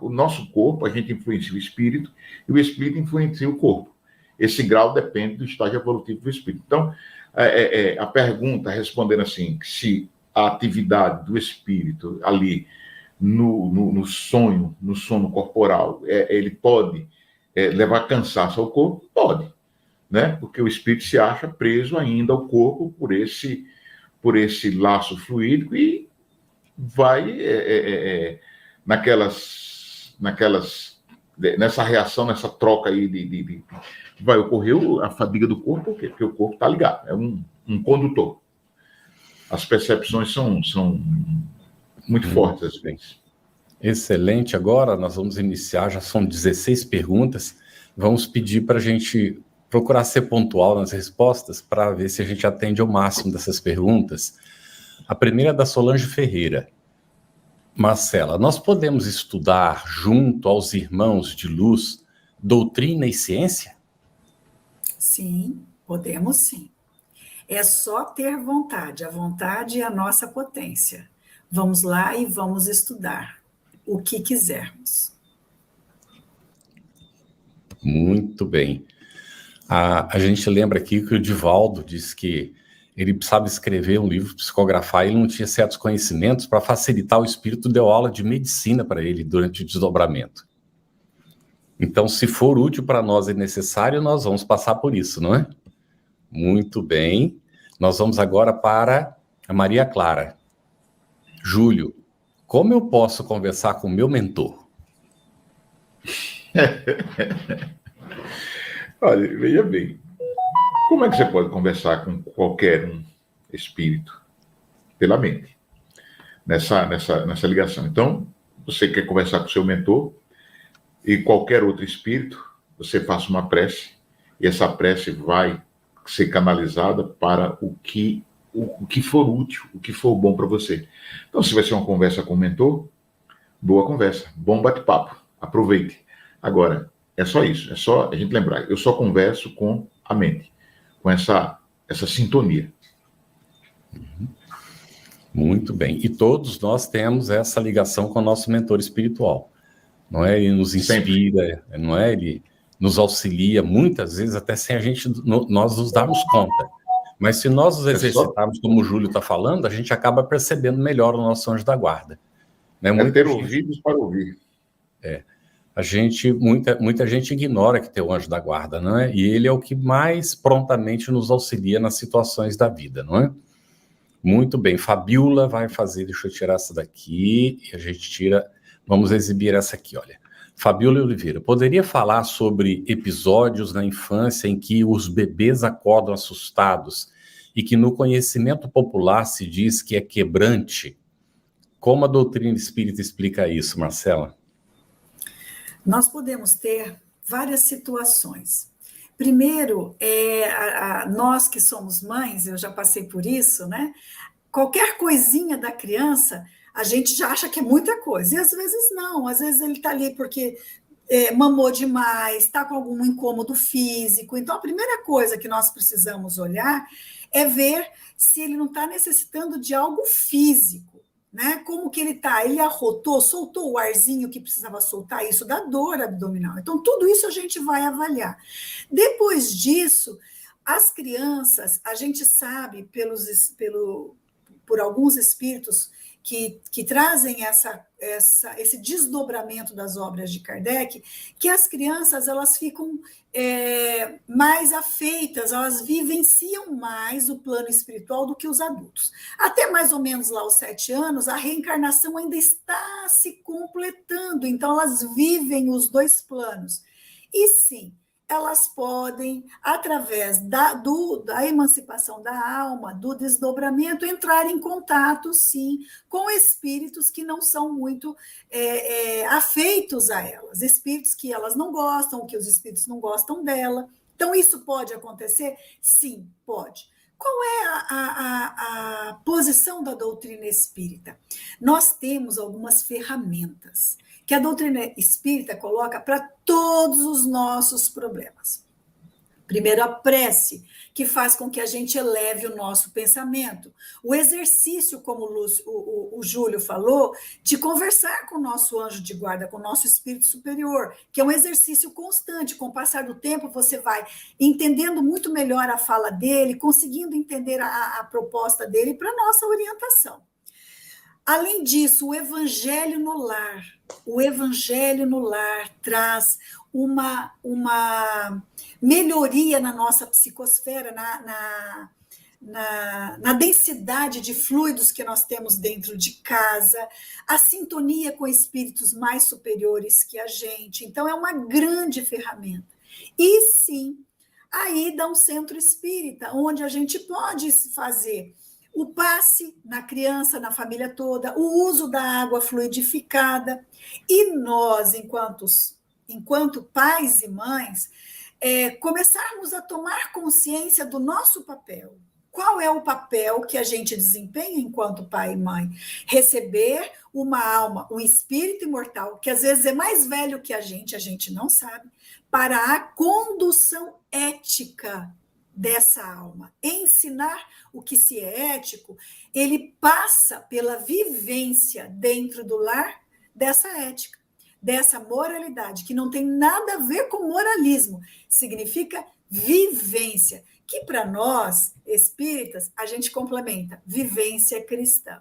O nosso corpo, a gente influencia o espírito, e o espírito influencia o corpo. Esse grau depende do estágio evolutivo do espírito. Então, a pergunta, respondendo assim, se a atividade do espírito ali no sono corporal, ele pode levar cansaço ao corpo? Pode, né? Porque o espírito se acha preso ainda ao corpo por esse laço fluídico e vai nessa reação, nessa troca aí vai ocorrer a fadiga do corpo, porque o corpo está ligado, é um condutor. As percepções são muito fortes às vezes. Excelente. Agora nós vamos iniciar, já são 16 perguntas, vamos pedir para a gente procurar ser pontual nas respostas para ver se a gente atende ao máximo dessas perguntas. A primeira é da Solange Ferreira. Marcela, nós podemos estudar junto aos irmãos de luz doutrina e ciência? Sim, podemos sim. É só ter vontade, a vontade é a nossa potência. Vamos lá e vamos estudar. o que quisermos. Muito bem. A gente lembra aqui que o Divaldo disse que ele precisava escrever um livro, psicografar, e ele não tinha certos conhecimentos. Para facilitar, o espírito deu aula de medicina para ele durante o desdobramento. Então, se for útil para nós e necessário, nós vamos passar por isso, não é? Muito bem. Nós vamos agora para a Maria Clara. Júlio, como eu posso conversar com o meu mentor? Olha, veja bem. Como é que você pode conversar com qualquer um espírito? Pela mente. Nessa ligação. Então, você quer conversar com o seu mentor e qualquer outro espírito, você faça uma prece e essa prece vai ser canalizada para o que for útil, o que for bom para você. Então, se vai ser uma conversa com o mentor, boa conversa, bom bate-papo, aproveite. Agora, é só isso, é só a gente lembrar, eu só converso com a mente, com essa sintonia. Muito bem. E todos nós temos essa ligação com o nosso mentor espiritual. Não é? Ele nos inspira, sempre. Não é? Ele nos auxilia, muitas vezes até sem a gente, nós nos darmos conta. Mas se nós nos exercitarmos, como o Júlio está falando, a gente acaba percebendo melhor o nosso anjo da guarda. Né? Ter ouvidos para ouvir. Muita gente ignora que tem o anjo da guarda, não é? E ele é o que mais prontamente nos auxilia nas situações da vida, não é? Muito bem, Fabiola vai fazer, deixa eu tirar essa daqui, e a gente tira, vamos exibir essa aqui, olha. Fabiola Oliveira, poderia falar sobre episódios na infância em que os bebês acordam assustados e que no conhecimento popular se diz que é quebrante? Como a doutrina espírita explica isso, Marcela? Nós podemos ter várias situações. Primeiro, nós que somos mães, eu já passei por isso, né? Qualquer coisinha da criança, a gente já acha que é muita coisa, e às vezes não, às vezes ele está ali porque mamou demais, está com algum incômodo físico. Então, a primeira coisa que nós precisamos olhar é ver se ele não está necessitando de algo físico. Né? Como que ele está? Ele arrotou, soltou o arzinho que precisava soltar, isso dá dor abdominal. Então, tudo isso a gente vai avaliar. Depois disso, as crianças, a gente sabe por alguns espíritos que trazem esse desdobramento das obras de Kardec, que as crianças elas ficam mais afeitas, elas vivenciam mais o plano espiritual do que os adultos. Até mais ou menos lá aos 7 anos, a reencarnação ainda está se completando, então elas vivem os dois planos. E sim, elas podem, através da emancipação da alma, do desdobramento, entrar em contato, sim, com espíritos que não são muito afeitos a elas, espíritos que elas não gostam, que os espíritos não gostam dela. Então, isso pode acontecer? Sim, pode. Qual é a posição da doutrina espírita? Nós temos algumas ferramentas que a doutrina espírita coloca para todos os nossos problemas. Primeiro, a prece, que faz com que a gente eleve o nosso pensamento. O exercício, como o Júlio falou, de conversar com o nosso anjo de guarda, com o nosso espírito superior, que é um exercício constante. Com o passar do tempo, você vai entendendo muito melhor a fala dele, conseguindo entender a proposta dele para a nossa orientação. Além disso, o Evangelho no Lar. O Evangelho no Lar traz uma melhoria na nossa psicosfera, na densidade de fluidos que nós temos dentro de casa, a sintonia com espíritos mais superiores que a gente. Então, é uma grande ferramenta. E, sim, a ida a um centro espírita, onde a gente pode fazer o passe na criança, na família toda, o uso da água fluidificada. E nós, enquanto pais e mães, começarmos a tomar consciência do nosso papel. Qual é o papel que a gente desempenha enquanto pai e mãe? Receber uma alma, um espírito imortal, que às vezes é mais velho que a gente não sabe, para a condução ética dessa alma. Ensinar o que se é ético, ele passa pela vivência dentro do lar dessa ética, dessa moralidade, que não tem nada a ver com moralismo, significa vivência, que para nós, espíritas, a gente complementa, vivência cristã.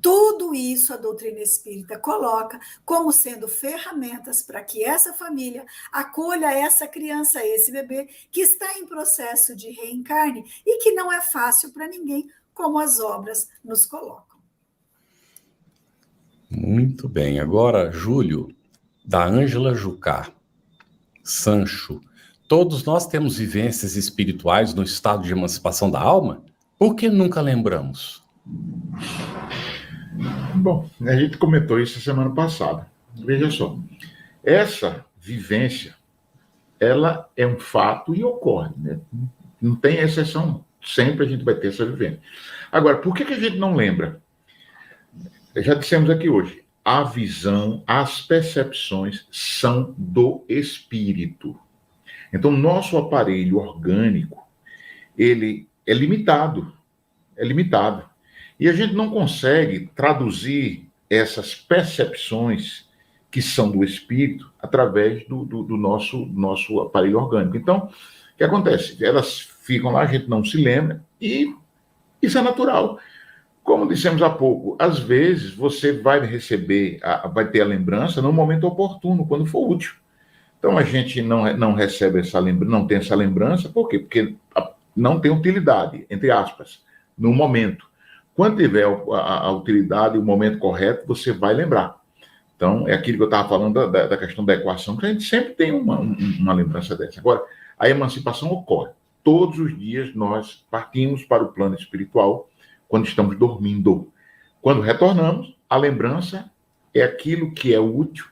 Tudo isso a doutrina espírita coloca como sendo ferramentas para que essa família acolha essa criança, esse bebê, que está em processo de reencarne e que não é fácil para ninguém, como as obras nos colocam. Muito bem. Agora, Júlio, da Ângela Jucá, Sancho, todos nós temos vivências espirituais no estado de emancipação da alma? Por que nunca lembramos? Bom, a gente comentou isso semana passada. Veja só, essa vivência, ela é um fato e ocorre, né? Não tem exceção, sempre a gente vai ter essa vivência. Agora, por que a gente não lembra? Já dissemos aqui hoje, a visão, as percepções são do espírito. Então, nosso aparelho orgânico, ele é limitado. E a gente não consegue traduzir essas percepções que são do espírito através do nosso aparelho orgânico. Então, o que acontece? Elas ficam lá, a gente não se lembra, e isso é natural. Como dissemos há pouco, às vezes você vai vai ter a lembrança no momento oportuno, quando for útil. Então, a gente não recebe essa lembrança, não tem essa lembrança, por quê? Porque não tem utilidade, entre aspas, no momento. Quando tiver a utilidade, o momento correto, você vai lembrar. Então, é aquilo que eu estava falando da questão da equação, que a gente sempre tem uma lembrança dessa. Agora, a emancipação ocorre. Todos os dias nós partimos para o plano espiritual quando estamos dormindo. Quando retornamos, a lembrança é aquilo que é útil,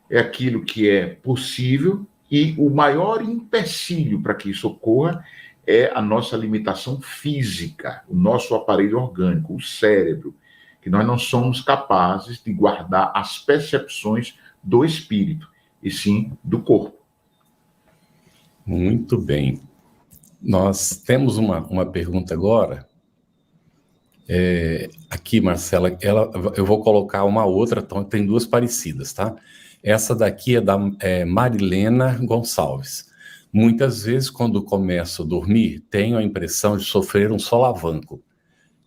é aquilo que é possível, e o maior empecilho para que isso ocorra é a nossa limitação física, o nosso aparelho orgânico, o cérebro, que nós não somos capazes de guardar as percepções do espírito, e sim do corpo. Muito bem. Nós temos uma pergunta agora. Aqui, Marcela, eu vou colocar uma outra, então tem duas parecidas, tá? Essa daqui é da Marilena Gonçalves. Muitas vezes, quando começo a dormir, tenho a impressão de sofrer um solavanco.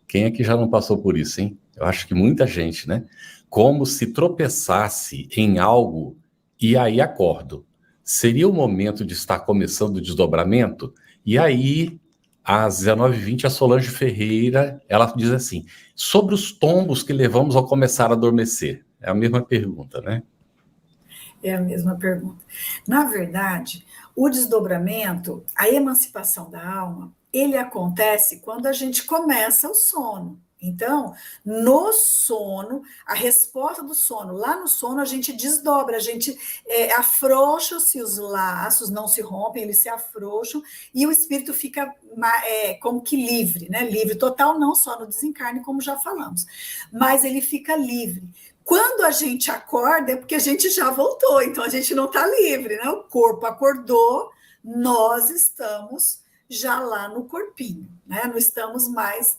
Quem é que já não passou por isso, hein? Eu acho que muita gente, né? Como se tropeçasse em algo e aí acordo. Seria o momento de estar começando o desdobramento? E aí, às 19h20, a Solange Ferreira, ela diz assim, sobre os tombos que levamos ao começar a adormecer. É a mesma pergunta, né? É a mesma pergunta. Na verdade, o desdobramento, a emancipação da alma, ele acontece quando a gente começa o sono. Então, no sono, a resposta do sono, lá no sono a gente desdobra, a gente afrouxa-se os laços, não se rompem, eles se afrouxam, e o espírito fica como que livre, né? Livre total, não só no desencarne, como já falamos, mas ele fica livre. Quando a gente acorda, é porque a gente já voltou, então a gente não está livre, né? O corpo acordou, nós estamos já lá no corpinho, né? Não estamos mais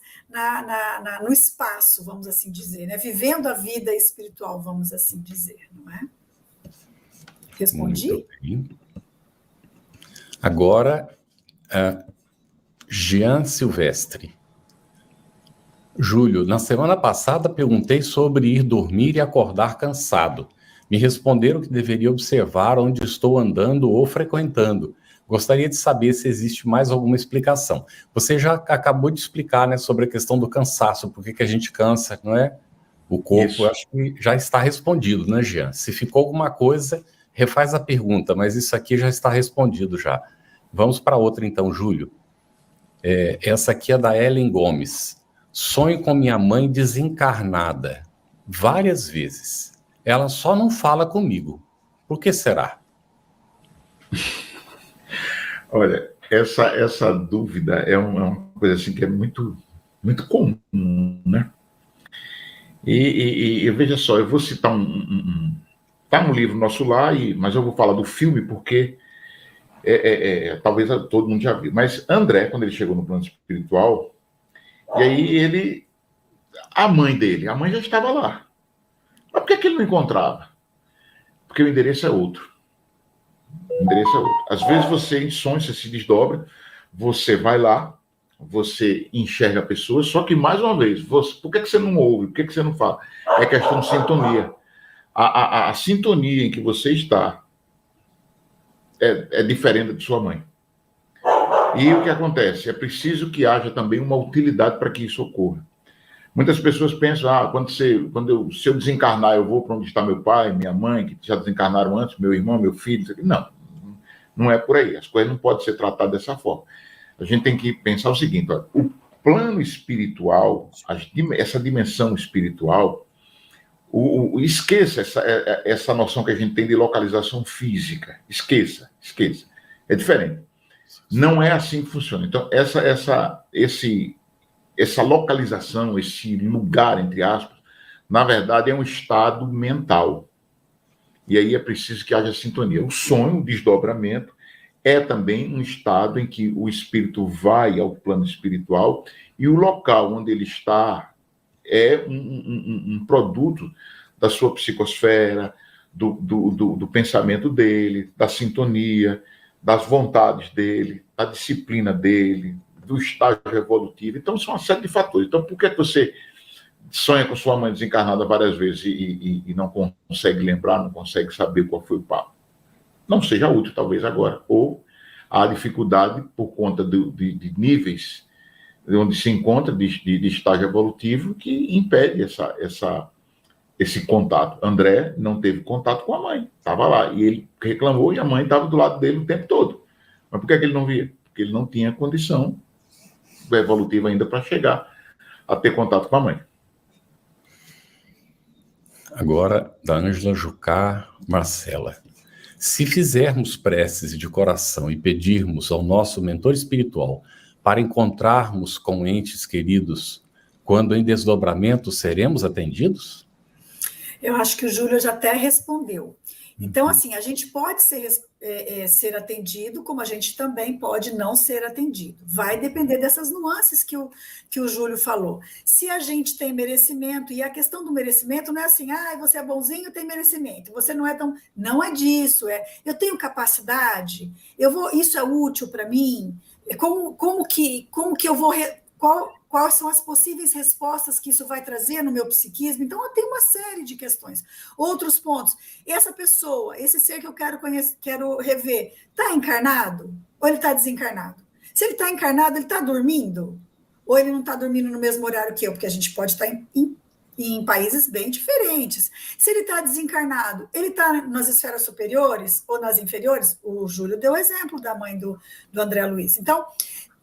no espaço, vamos assim dizer, né? Vivendo a vida espiritual, vamos assim dizer, não é? Respondi? Muito bem. Agora, Jean Silvestre. Júlio, na semana passada perguntei sobre ir dormir e acordar cansado. Me responderam que deveria observar onde estou andando ou frequentando. Gostaria de saber se existe mais alguma explicação. Você já acabou de explicar, né, sobre a questão do cansaço, por que a gente cansa, não é? O corpo, isso. Eu acho que já está respondido, né, Jean? Se ficou alguma coisa, refaz a pergunta, mas isso aqui já está respondido já. Vamos para outra então, Júlio. Essa aqui é da Ellen Gomes. Sonho com minha mãe desencarnada, várias vezes. Ela só não fala comigo. Por que será? Olha, essa dúvida é uma coisa assim que é muito, muito comum, né? E veja só, eu vou citar tá no livro nosso lá, mas eu vou falar do filme porque talvez todo mundo já viu. Mas André, quando ele chegou no plano espiritual, e aí a mãe já estava lá. Mas por que ele não encontrava? Porque o endereço é outro. O endereço é outro. Às vezes você, em sonho, você se desdobra, você vai lá, você enxerga pessoas, só que, mais uma vez, por que você não ouve? Por que você não fala? É questão de sintonia. A sintonia em que você está é diferente de sua mãe. E o que acontece? É preciso que haja também uma utilidade para que isso ocorra. Muitas pessoas pensam, se eu desencarnar, eu vou para onde está meu pai, minha mãe, que já desencarnaram antes, meu irmão, meu filho. Não é por aí. As coisas não podem ser tratadas dessa forma. A gente tem que pensar o seguinte, ó, o plano espiritual, essa dimensão espiritual, esqueça essa noção que a gente tem de localização física. Esqueça. É diferente. Não é assim que funciona. Então, essa localização, esse lugar, entre aspas, na verdade é um estado mental. E aí é preciso que haja sintonia. O sonho, o desdobramento, é também um estado em que o espírito vai ao plano espiritual e o local onde ele está é um produto da sua psicosfera, do pensamento dele, da sintonia, das vontades dele, da disciplina dele, do estágio evolutivo. Então, são uma série de fatores. Então, por que você sonha com sua mãe desencarnada várias vezes e não consegue lembrar, não consegue saber qual foi o papo? Não seja útil, talvez, agora. Ou há dificuldade por conta de níveis onde se encontra de estágio evolutivo que impede esse contato. André não teve contato com a mãe, estava lá, e ele reclamou e a mãe estava do lado dele o tempo todo. Mas por que ele não via? Porque ele não tinha condição evolutiva ainda para chegar a ter contato com a mãe. Agora, da Ângela Jucá Marcela. Se fizermos preces de coração e pedirmos ao nosso mentor espiritual para encontrarmos com entes queridos, quando em desdobramento seremos atendidos? Eu acho que o Júlio já até respondeu. Então, assim, a gente pode ser atendido, como a gente também pode não ser atendido. Vai depender dessas nuances que o Júlio falou. Se a gente tem merecimento, e a questão do merecimento não é assim, você é bonzinho, tem merecimento, você não é tão... Não é disso, eu tenho capacidade, isso é útil para mim, como que eu vou... Quais são as possíveis respostas que isso vai trazer no meu psiquismo? Então, eu tenho uma série de questões. Outros pontos. Essa pessoa, esse ser que eu quero conhecer, quero rever, está encarnado ou ele está desencarnado? Se ele está encarnado, ele está dormindo? Ou ele não está dormindo no mesmo horário que eu? Porque a gente pode estar em países bem diferentes. Se ele está desencarnado, ele está nas esferas superiores ou nas inferiores? O Júlio deu o exemplo da mãe do André Luiz. Então,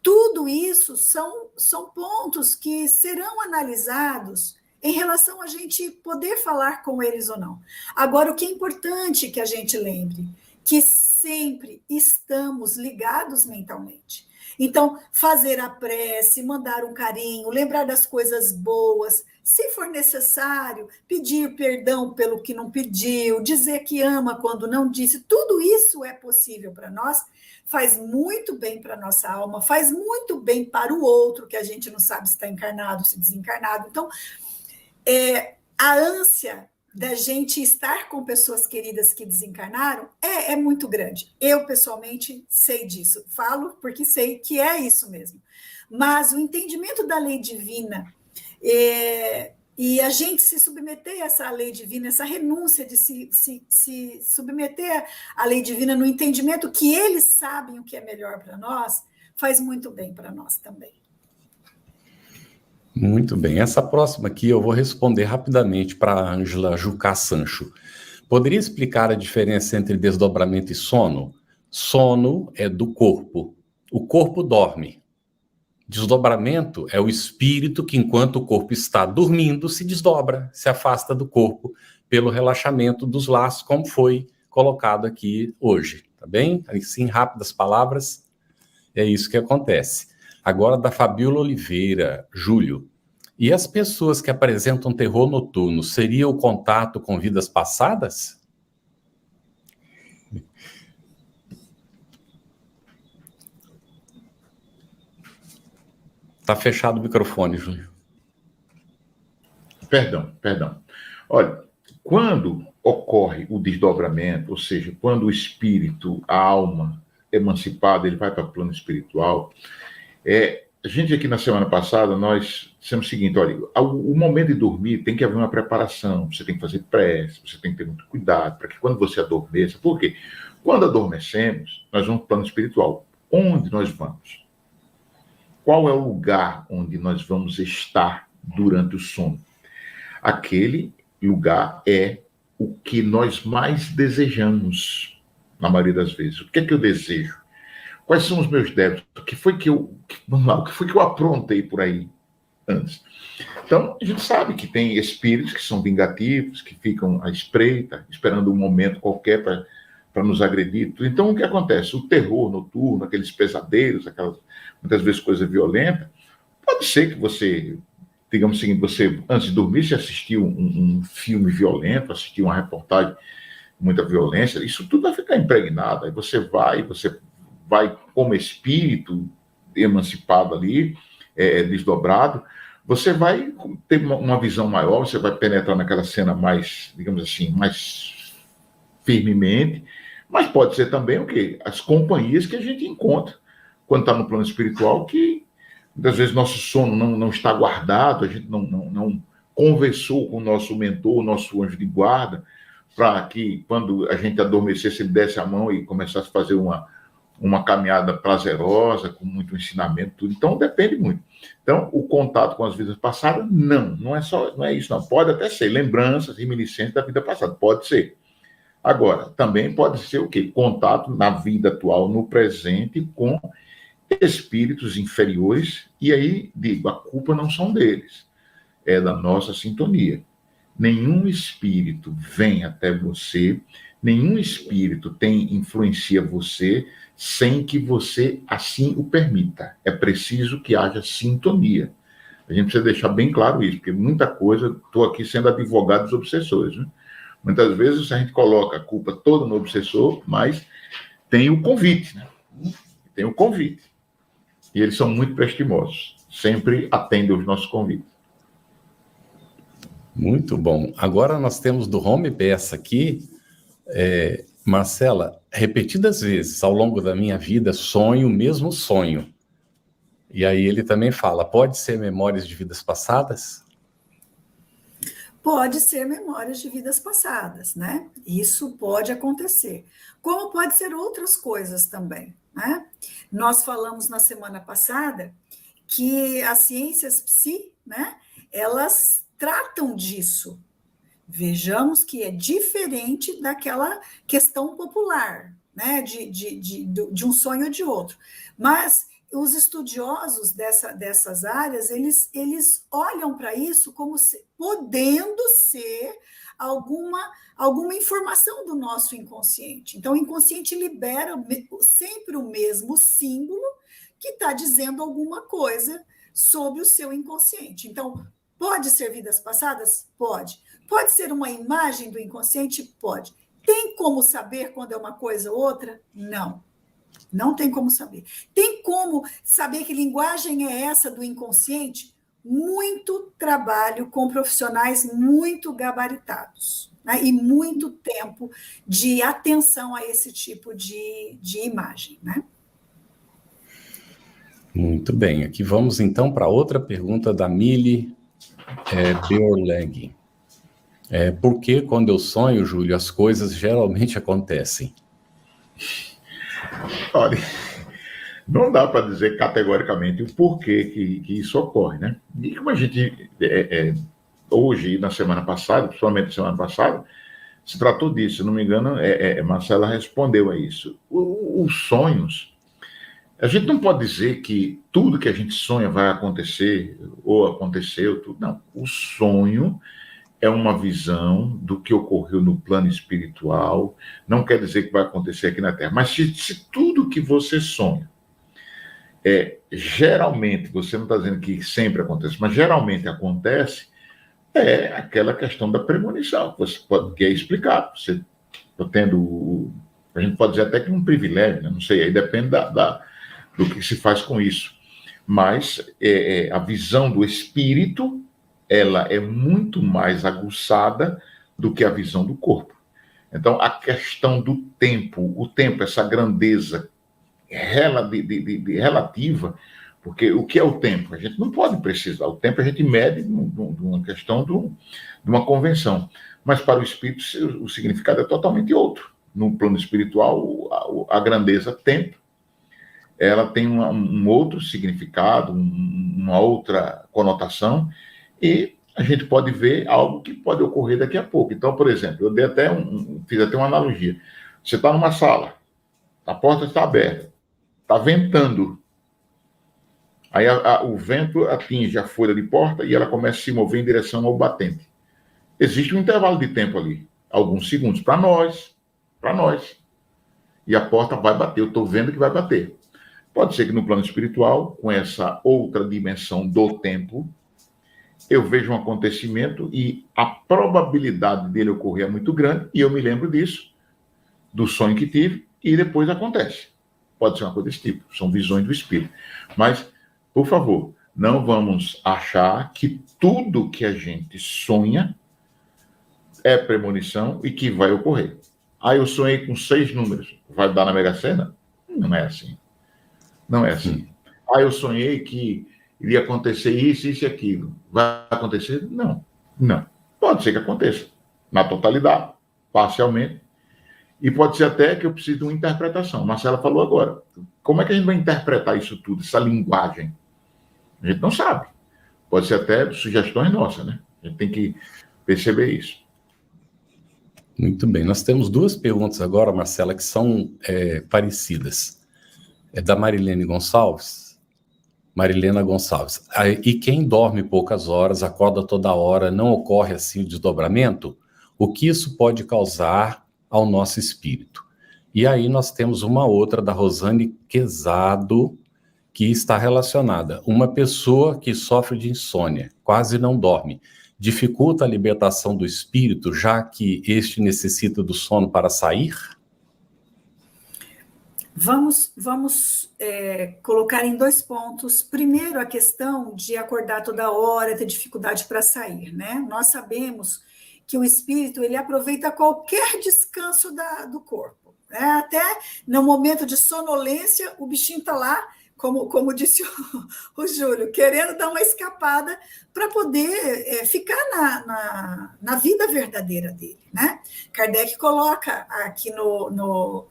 tudo isso são pontos que serão analisados em relação a gente poder falar com eles ou não. Agora, o que é importante que a gente lembre, que sempre estamos ligados mentalmente. Então, fazer a prece, mandar um carinho, lembrar das coisas boas, se for necessário, pedir perdão pelo que não pediu, dizer que ama quando não disse, tudo isso é possível para nós, faz muito bem para a nossa alma, faz muito bem para o outro, que a gente não sabe se está encarnado, se desencarnado. Então, a ânsia da gente estar com pessoas queridas que desencarnaram é muito grande. Eu, pessoalmente, sei disso. Falo porque sei que é isso mesmo. Mas o entendimento da lei divina e a gente se submeter a essa lei divina, essa renúncia de se submeter à lei divina no entendimento que eles sabem o que é melhor para nós, faz muito bem para nós também. Muito bem. Essa próxima aqui eu vou responder rapidamente para a Ângela Jucá Sancho. Poderia explicar a diferença entre desdobramento e sono? Sono é do corpo. O corpo dorme. Desdobramento é o espírito que, enquanto o corpo está dormindo, se desdobra, se afasta do corpo pelo relaxamento dos laços, como foi colocado aqui hoje. Tá bem? Assim, em rápidas palavras, é isso que acontece. Agora, da Fabiola Oliveira, Júlio. E as pessoas que apresentam terror noturno, seria o contato com vidas passadas? Está fechado o microfone, Júlio. Perdão. Olha, quando ocorre o desdobramento, ou seja, quando o espírito, a alma emancipada, ele vai para o plano espiritual, a gente aqui na semana passada, nós dissemos o seguinte, olha, o momento de dormir tem que haver uma preparação, você tem que fazer prece, você tem que ter muito cuidado, para que quando você adormeça, por quê? Quando adormecemos, nós vamos para o plano espiritual. Onde nós vamos? Qual é o lugar onde nós vamos estar durante o sono? Aquele lugar é o que nós mais desejamos, na maioria das vezes. O que é que eu desejo? Quais são os meus débitos? O que foi que eu aprontei por aí antes? Então, a gente sabe que tem espíritos que são vingativos, que ficam à espreita, esperando um momento qualquer para nos agredir. Então, o que acontece? O terror noturno, aqueles pesadelos, aquelas, muitas vezes, coisa violenta, pode ser que você, digamos assim, você, antes de dormir, você assistiu um filme violento, assistiu uma reportagem com muita violência, isso tudo vai ficar impregnado. Aí você vai como espírito emancipado ali, desdobrado, você vai ter uma visão maior, você vai penetrar naquela cena mais, digamos assim, mais firmemente, mas pode ser também o quê? As companhias que a gente encontra quando está no plano espiritual, que muitas vezes nosso sono não está guardado, a gente não conversou com o nosso mentor, o nosso anjo de guarda, para que quando a gente adormecesse, ele desse a mão e começasse a fazer uma caminhada prazerosa, com muito ensinamento, tudo. Então, depende muito. Então, o contato com as vidas passadas, não é isso, não. Pode até ser lembranças, reminiscências da vida passada, pode ser. Agora, também pode ser o quê? Contato na vida atual, no presente, com espíritos inferiores, e aí, digo, a culpa não são deles, é da nossa sintonia. Nenhum espírito vem até você, nenhum espírito influencia você sem que você assim o permita. É preciso que haja sintonia. A gente precisa deixar bem claro isso, porque muita coisa, estou aqui sendo advogado dos obsessores, né? Muitas vezes a gente coloca a culpa toda no obsessor, mas tem o convite, né? Tem o convite. E eles são muito prestimosos, sempre atendem os nossos convites. Muito bom. Agora nós temos do Home Peça aqui, Marcela, repetidas vezes ao longo da minha vida, sonho o mesmo sonho. E aí ele também fala, pode ser memórias de vidas passadas? Pode ser memórias de vidas passadas, né? Isso pode acontecer. Como pode ser outras coisas também, né? Nós falamos na semana passada que as ciências psi, né? Elas tratam disso. Vejamos que é diferente daquela questão popular, né? De um sonho ou de outro. Mas os estudiosos dessas áreas, eles olham para isso como podendo ser alguma informação do nosso inconsciente. Então, o inconsciente libera sempre o mesmo símbolo que está dizendo alguma coisa sobre o seu inconsciente. Então, pode ser vidas passadas? Pode. Pode ser uma imagem do inconsciente? Pode. Tem como saber quando é uma coisa ou outra? Não. Não tem como saber. Tem como saber que linguagem é essa do inconsciente? Muito trabalho com profissionais muito gabaritados, né? E muito tempo de atenção a esse tipo de imagem, né? Muito bem. Aqui vamos então para outra pergunta da Mili Beorleg. Por que quando eu sonho, Júlio, as coisas geralmente acontecem? Olha, não dá para dizer categoricamente o porquê que isso ocorre, né? E como a gente, hoje, na semana passada, principalmente na semana passada, se tratou disso, se não me engano, Marcela respondeu a isso. Os sonhos, a gente não pode dizer que tudo que a gente sonha vai acontecer, ou aconteceu, tudo. Não, o sonho é uma visão do que ocorreu no plano espiritual, não quer dizer que vai acontecer aqui na Terra, mas se tudo que você sonha, geralmente, você não está dizendo que sempre acontece, mas geralmente acontece, é aquela questão da premonição, que é explicado. Você está tendo, a gente pode dizer até que um privilégio, né? Não sei, aí depende do que se faz com isso, mas a visão do espírito, ela é muito mais aguçada do que a visão do corpo. Então, a questão do tempo, o tempo, essa grandeza relativa, porque o que é o tempo? A gente não pode precisar. O tempo a gente mede numa questão de uma convenção. Mas para o espírito, o significado é totalmente outro. No plano espiritual, a grandeza tempo, ela tem um outro significado, uma outra conotação, e a gente pode ver algo que pode ocorrer daqui a pouco. Então, por exemplo, eu fiz até uma analogia. Você está numa sala, a porta está aberta, está ventando. Aí o vento atinge a folha de porta e ela começa a se mover em direção ao batente. Existe um intervalo de tempo ali, alguns segundos, para nós. E a porta vai bater, eu estou vendo que vai bater. Pode ser que no plano espiritual, com essa outra dimensão do tempo, eu vejo um acontecimento e a probabilidade dele ocorrer é muito grande, e eu me lembro disso, do sonho que tive, e depois acontece. Pode ser uma coisa desse tipo, são visões do espírito. Mas, por favor, não vamos achar que tudo que a gente sonha é premonição e que vai ocorrer. Eu sonhei com 6 números, vai dar na Mega Sena? Não é assim. Não é assim. Eu sonhei que iria acontecer isso, isso e aquilo. Vai acontecer? Não. Pode ser que aconteça. Na totalidade, parcialmente. E pode ser até que eu precise de uma interpretação. Marcela falou agora. Como é que a gente vai interpretar isso tudo, essa linguagem? A gente não sabe. Pode ser até sugestões nossas, né? A gente tem que perceber isso. Muito bem. Nós temos 2 perguntas agora, Marcela, que são parecidas. É da Marilena Gonçalves. E quem dorme poucas horas, acorda toda hora, não ocorre assim o desdobramento? O que isso pode causar ao nosso espírito? E aí nós temos uma outra da Rosane Quezado, que está relacionada. Uma pessoa que sofre de insônia, quase não dorme, dificulta a libertação do espírito, já que este necessita do sono para sair? Vamos colocar em 2 pontos. Primeiro, a questão de acordar toda hora, ter dificuldade para sair, né? Nós sabemos que o espírito, ele aproveita qualquer descanso do corpo, né? Até no momento de sonolência, o bichinho está lá, como disse o Júlio, querendo dar uma escapada para poder ficar na vida verdadeira dele, né? Kardec coloca aqui no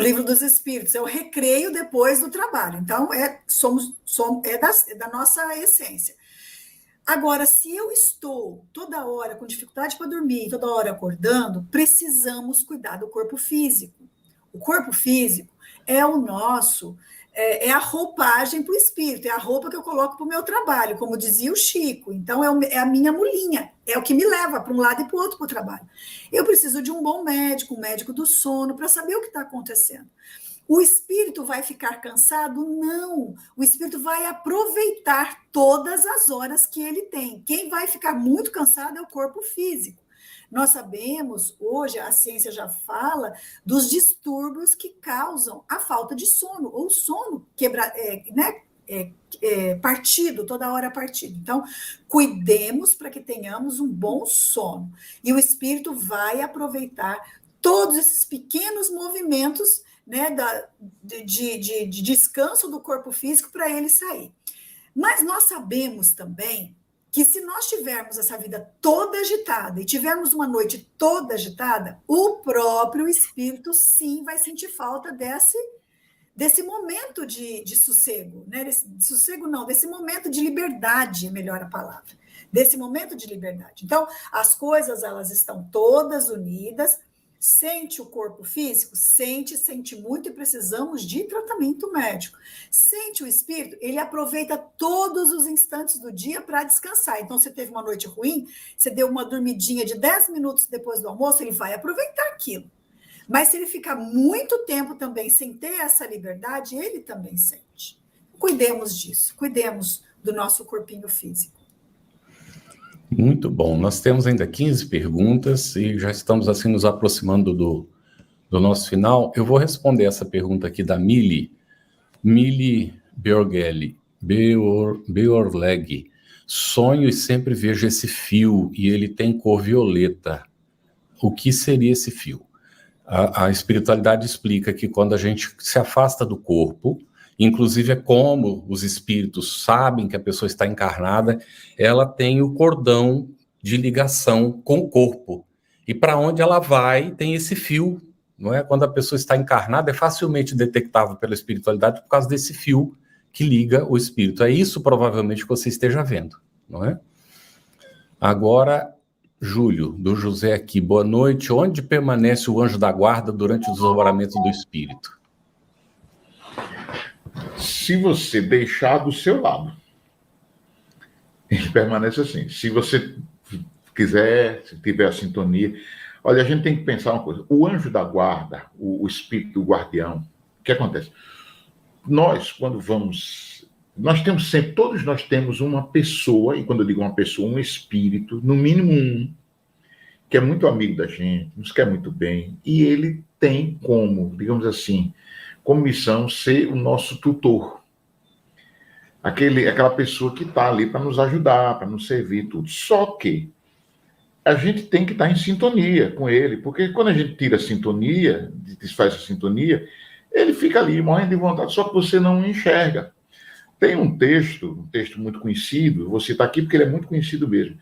Livro dos Espíritos, é o recreio depois do trabalho. Então, é da nossa essência. Agora, se eu estou toda hora com dificuldade para dormir, toda hora acordando, precisamos cuidar do corpo físico. O corpo físico é é a roupagem para o espírito, é a roupa que eu coloco para o meu trabalho, como dizia o Chico. Então, é a minha mulinha, é o que me leva para um lado e para o outro para o trabalho. Eu preciso de um bom médico, um médico do sono, para saber o que está acontecendo. O espírito vai ficar cansado? Não. O espírito vai aproveitar todas as horas que ele tem. Quem vai ficar muito cansado é o corpo físico. Nós sabemos, hoje a ciência já fala dos distúrbios que causam a falta de sono, ou sono partido, toda hora partido. Então, cuidemos para que tenhamos um bom sono. E o espírito vai aproveitar todos esses pequenos movimentos, né, de descanso do corpo físico para ele sair. Mas nós sabemos também que se nós tivermos essa vida toda agitada e tivermos uma noite toda agitada, o próprio espírito, sim, vai sentir falta desse momento de sossego, né? Desse momento de liberdade, melhor a palavra, desse momento de liberdade. Então, as coisas, elas estão todas unidas. Sente o corpo físico? Sente muito, e precisamos de tratamento médico. Sente o espírito? Ele aproveita todos os instantes do dia para descansar. Então, você teve uma noite ruim, você deu uma dormidinha de 10 minutos depois do almoço, ele vai aproveitar aquilo. Mas se ele ficar muito tempo também sem ter essa liberdade, ele também sente. Cuidemos disso, cuidemos do nosso corpinho físico. Muito bom. Nós temos ainda 15 perguntas e já estamos assim nos aproximando do nosso final. Eu vou responder essa pergunta aqui da Mili Beorleg. Sonho e sempre vejo esse fio e ele tem cor violeta. O que seria esse fio? A espiritualidade explica que quando a gente se afasta do corpo, inclusive é como os espíritos sabem que a pessoa está encarnada, ela tem o cordão de ligação com o corpo. E para onde ela vai, tem esse fio, não é? Quando a pessoa está encarnada, é facilmente detectável pela espiritualidade por causa desse fio que liga o espírito. É isso provavelmente que você esteja vendo, não é? Agora, Júlio, do José aqui, boa noite. Onde permanece o anjo da guarda durante o desdobramento do espírito? Se você deixar do seu lado, ele permanece assim. Se você quiser, se tiver a sintonia... Olha, a gente tem que pensar uma coisa. O anjo da guarda, o espírito do guardião, o que acontece? Nós, quando vamos... todos nós temos uma pessoa, e quando eu digo uma pessoa, um espírito, no mínimo um, que é muito amigo da gente, nos quer muito bem, e ele tem como, digamos assim, como missão ser o nosso tutor. Aquela pessoa que está ali para nos ajudar, para nos servir, tudo. Só que a gente tem que estar em sintonia com ele, porque quando a gente tira a sintonia, desfaz a sintonia, ele fica ali morrendo de vontade, só que você não enxerga. Tem um texto muito conhecido, vou citar aqui porque ele é muito conhecido mesmo.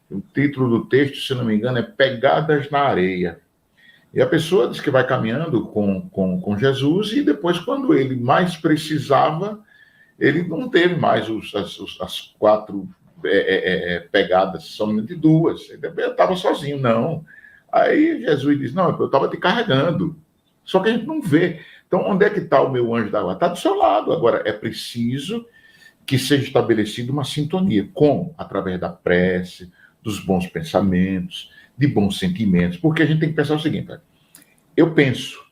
O título do texto, se não me engano, é Pegadas na Areia. E a pessoa diz que vai caminhando com Jesus e depois, quando ele mais precisava, ele não teve mais as 4 pegadas, somente 2. Ele estava sozinho, não. Aí Jesus diz, não, eu estava te carregando. Só que a gente não vê. Então, onde é que está o meu anjo da guarda? Está do seu lado. Agora, é preciso que seja estabelecida uma sintonia. Como? Através da prece, dos bons pensamentos, de bons sentimentos. Porque a gente tem que pensar o seguinte, eu penso.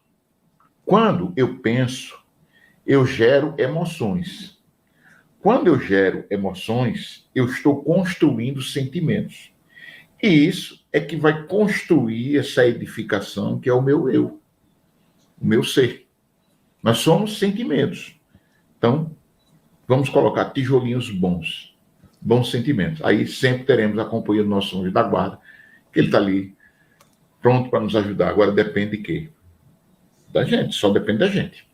Quando eu penso, eu gero emoções. Quando eu gero emoções, eu estou construindo sentimentos. E isso é que vai construir essa edificação que é o meu eu, o meu ser. Nós somos sentimentos. Então, vamos colocar tijolinhos bons sentimentos. Aí sempre teremos a companhia do nosso anjo da guarda, que ele está ali, pronto para nos ajudar. Agora depende de quê? Da gente, só depende da gente.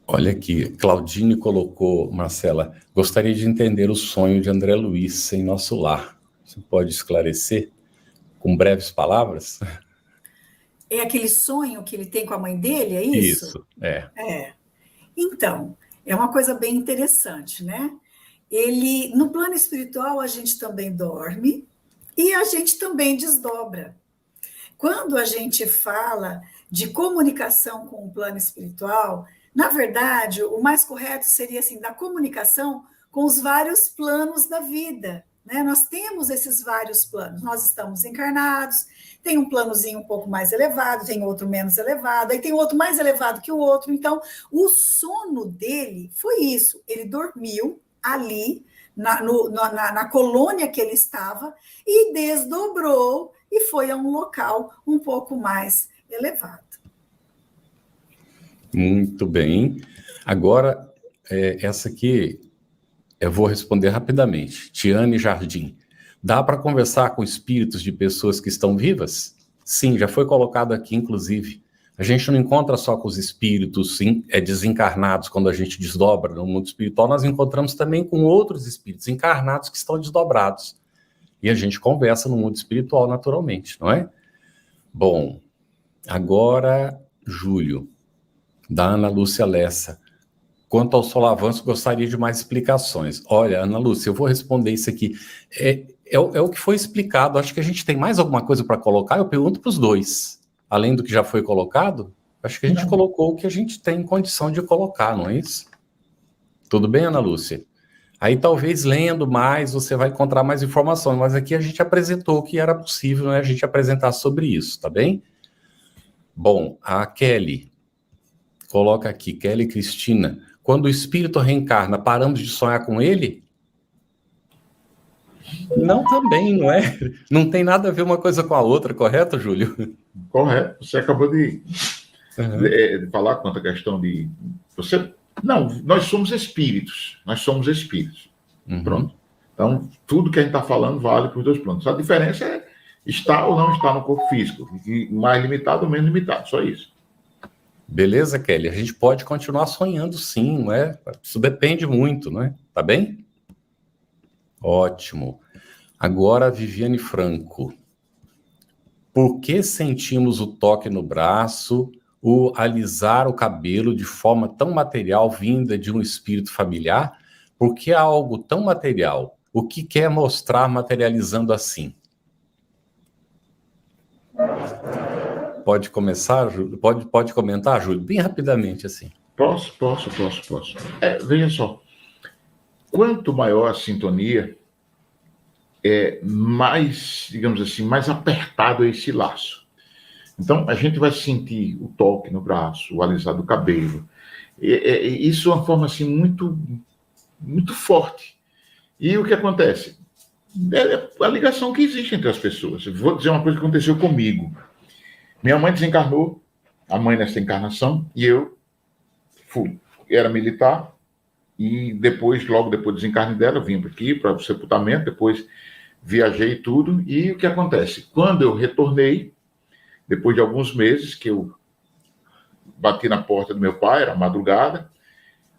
Olha aqui, Claudine colocou, Marcela, gostaria de entender o sonho de André Luiz em nosso lar. Você pode esclarecer com breves palavras? É aquele sonho que ele tem com a mãe dele, é isso? Isso, é. Então, é uma coisa bem interessante, né? No plano espiritual, a gente também dorme e a gente também desdobra. Quando a gente fala de comunicação com o plano espiritual, na verdade, o mais correto seria assim, da comunicação com os vários planos da vida, né? Nós temos esses vários planos, nós estamos encarnados, tem um planozinho um pouco mais elevado, tem outro menos elevado, aí tem outro mais elevado que o outro. Então, o sono dele foi isso, ele dormiu ali, na colônia que ele estava, e desdobrou e foi a um local um pouco mais elevado. Muito bem. Agora, essa aqui eu vou responder rapidamente. Tiane Jardim. Dá para conversar com espíritos de pessoas que estão vivas? Sim, já foi colocado aqui, inclusive. A gente não encontra só com os espíritos desencarnados quando a gente desdobra no mundo espiritual, nós encontramos também com outros espíritos encarnados que estão desdobrados. E a gente conversa no mundo espiritual naturalmente, não é? Bom, agora, Júlio, da Ana Lúcia Lessa. Quanto ao solavanço, gostaria de mais explicações. Olha, Ana Lúcia, eu vou responder isso aqui. É o que foi explicado. Acho que a gente tem mais alguma coisa para colocar. Eu pergunto para os dois. Além do que já foi colocado, acho que a gente colocou o que a gente tem condição de colocar, não é isso? Tudo bem, Ana Lúcia? Aí talvez lendo mais você vai encontrar mais informações, mas aqui a gente apresentou o que era possível, né, a gente apresentar sobre isso, tá bem? Bom, a Kelly coloca aqui, Kelly Cristina, quando o espírito reencarna, paramos de sonhar com ele? Não, também, não é? Não tem nada a ver uma coisa com a outra, correto, Júlio? Correto. Você acabou de falar quanto à questão de... Você Não, nós somos espíritos. Nós somos espíritos. Pronto. Então, tudo que a gente está falando vale para os dois planos. A diferença é estar ou não estar no corpo físico. Mais limitado ou menos limitado. Só isso. Beleza, Kelly? A gente pode continuar sonhando, sim, não é? Isso depende muito, não é? Tá bem? Ótimo. Agora, Viviane Franco. Por que sentimos o toque no braço, o alisar o cabelo de forma tão material vinda de um espírito familiar? Por que algo tão material? O que quer mostrar materializando assim? Pode começar, Júlio? Pode comentar, Júlio? Bem rapidamente, assim. Posso. Veja só. Quanto maior a sintonia, mais, digamos assim, mais apertado é esse laço. Então, a gente vai sentir o toque no braço, o alisar do cabelo. Isso é uma forma, assim, muito, muito forte. E o que acontece? É a ligação que existe entre as pessoas. Eu vou dizer uma coisa que aconteceu comigo. Minha mãe desencarnou, a mãe nessa encarnação, e eu era militar, e logo depois do desencarne dela, eu vim aqui para o sepultamento, depois viajei e tudo, e o que acontece? Quando eu retornei, depois de alguns meses, que eu bati na porta do meu pai, era madrugada,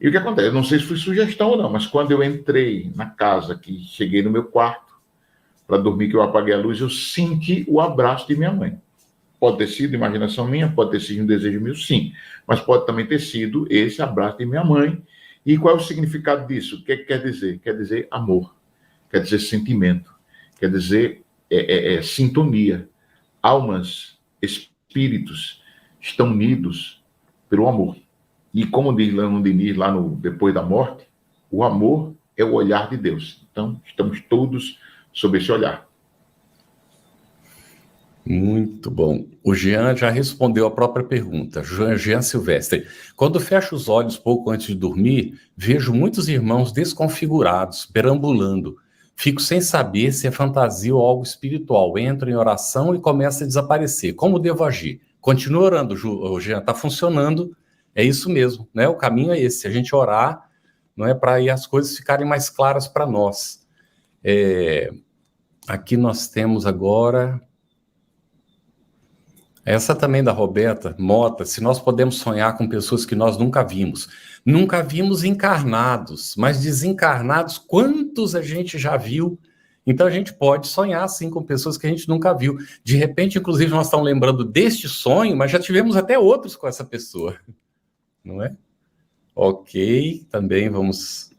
e o que acontece? Eu não sei se foi sugestão ou não, mas quando eu entrei na casa, que cheguei no meu quarto, para dormir, que eu apaguei a luz, eu senti o abraço de minha mãe. Pode ter sido imaginação minha, pode ter sido um desejo meu, sim. Mas pode também ter sido esse abraço de minha mãe. E qual é o significado disso? O que quer dizer? Quer dizer amor. Quer dizer sentimento. Quer dizer sintonia. Almas, espíritos estão unidos pelo amor. E como diz Leon Denis, lá no Depois da Morte, o amor é o olhar de Deus. Então, estamos todos sob esse olhar. Muito bom. O Jean já respondeu a própria pergunta. Jean Silvestre. Quando fecho os olhos pouco antes de dormir, vejo muitos irmãos desconfigurados, perambulando. Fico sem saber se é fantasia ou algo espiritual. Entro em oração e começa a desaparecer. Como devo agir? Continua orando, Jean. Está funcionando. É isso mesmo, né? O caminho é esse. A gente orar, não é, para aí as coisas ficarem mais claras para nós. Aqui nós temos agora... Essa também da Roberta Mota, se nós podemos sonhar com pessoas que nós nunca vimos. Nunca vimos encarnados, mas desencarnados, quantos a gente já viu? Então a gente pode sonhar, sim, com pessoas que a gente nunca viu. De repente, inclusive, nós estamos lembrando deste sonho, mas já tivemos até outros com essa pessoa, não é? Ok, também vamos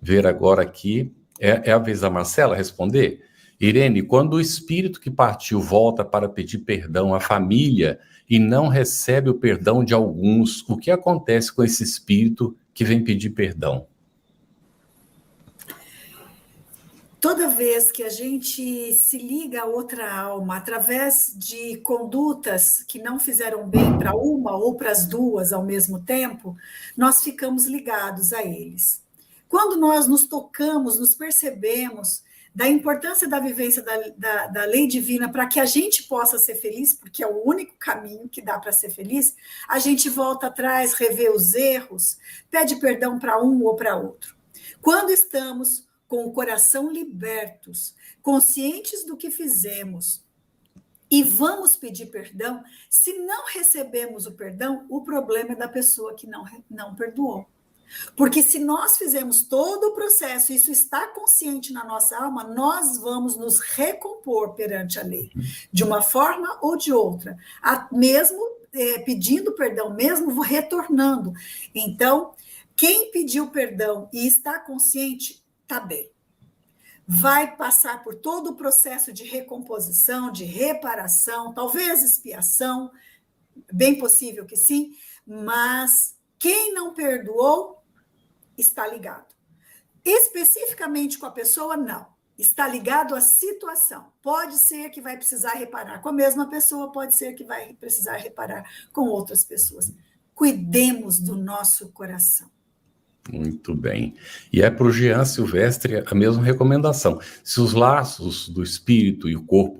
ver agora aqui. É a vez da Marcela responder? Irene, quando o espírito que partiu volta para pedir perdão à família e não recebe o perdão de alguns, o que acontece com esse espírito que vem pedir perdão? Toda vez que a gente se liga a outra alma através de condutas que não fizeram bem para uma ou para as duas ao mesmo tempo, nós ficamos ligados a eles. Quando nós nos tocamos, nos percebemos da importância da vivência da lei divina para que a gente possa ser feliz, porque é o único caminho que dá para ser feliz, a gente volta atrás, revê os erros, pede perdão para um ou para outro. Quando estamos com o coração libertos, conscientes do que fizemos, e vamos pedir perdão, se não recebemos o perdão, o problema é da pessoa que não perdoou. Porque se nós fizermos todo o processo, isso está consciente na nossa alma, nós vamos nos recompor perante a lei, de uma forma ou de outra, mesmo pedindo perdão, mesmo retornando. Então, quem pediu perdão e está consciente, está bem. Vai passar por todo o processo de recomposição, de reparação, talvez expiação, bem possível que sim, mas quem não perdoou está ligado. Especificamente com a pessoa, não. Está ligado à situação. Pode ser que vai precisar reparar com a mesma pessoa, pode ser que vai precisar reparar com outras pessoas. Cuidemos do nosso coração. Muito bem. E é para o Jean Silvestre a mesma recomendação. Se os laços do espírito e o corpo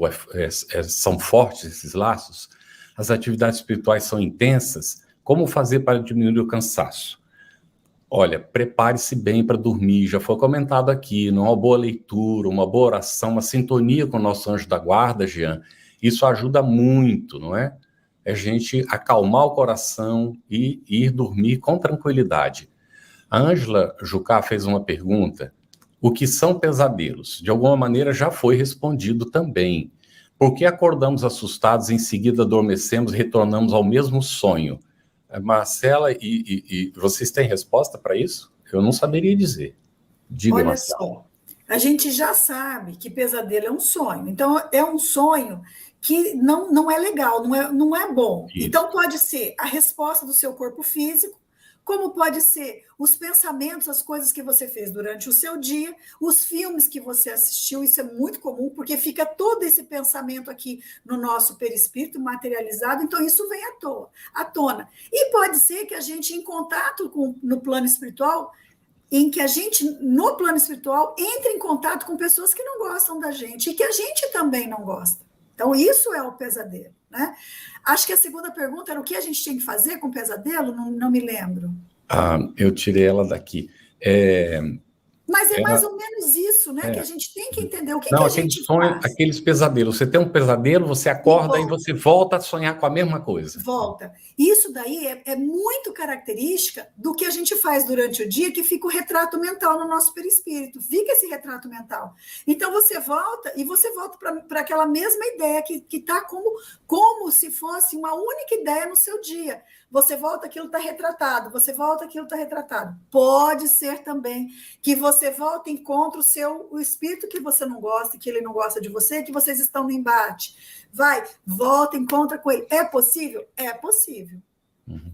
são fortes, esses laços, as atividades espirituais são intensas, como fazer para diminuir o cansaço? Olha, prepare-se bem para dormir, já foi comentado aqui, uma boa leitura, uma boa oração, uma sintonia com o nosso anjo da guarda, Jean, isso ajuda muito, não é? É a gente acalmar o coração e ir dormir com tranquilidade. A Ângela Jucá fez uma pergunta, o que são pesadelos? De alguma maneira já foi respondido também. Por que acordamos assustados, em seguida adormecemos e retornamos ao mesmo sonho? Marcela, e vocês têm resposta para isso? Eu não saberia dizer. Diga, Olha Marcela. só, a gente já sabe que pesadelo é um sonho. Então, é um sonho que não é legal, não é bom. Isso. Então, pode ser a resposta do seu corpo físico, como pode ser os pensamentos, as coisas que você fez durante o seu dia, os filmes que você assistiu, isso é muito comum, porque fica todo esse pensamento aqui no nosso perispírito materializado, então isso vem à tona. E pode ser que a gente, em contato no plano espiritual, em que a gente, no plano espiritual, entre em contato com pessoas que não gostam da gente e que a gente também não gosta. Então, isso é o pesadelo, né? Acho que a segunda pergunta era o que a gente tinha que fazer com o pesadelo, não me lembro. Eu tirei ela daqui. Mas é mais ou menos isso, né? Que a gente tem que entender o que Não, a gente faz. aqueles pesadelos. Você tem um pesadelo, você acorda e você volta a sonhar com a mesma coisa. Volta. Isso daí é muito característica do que a gente faz durante o dia, que fica o retrato mental no nosso perispírito. Fica esse retrato mental. Então, você volta para aquela mesma ideia que está como se fosse uma única ideia no seu dia. Você volta, aquilo está retratado. Você volta, aquilo está retratado. Pode ser também que você volta e encontra o espírito que você não gosta, que ele não gosta de você, que vocês estão no embate. Volta, encontra com ele. É possível? É possível. Uhum.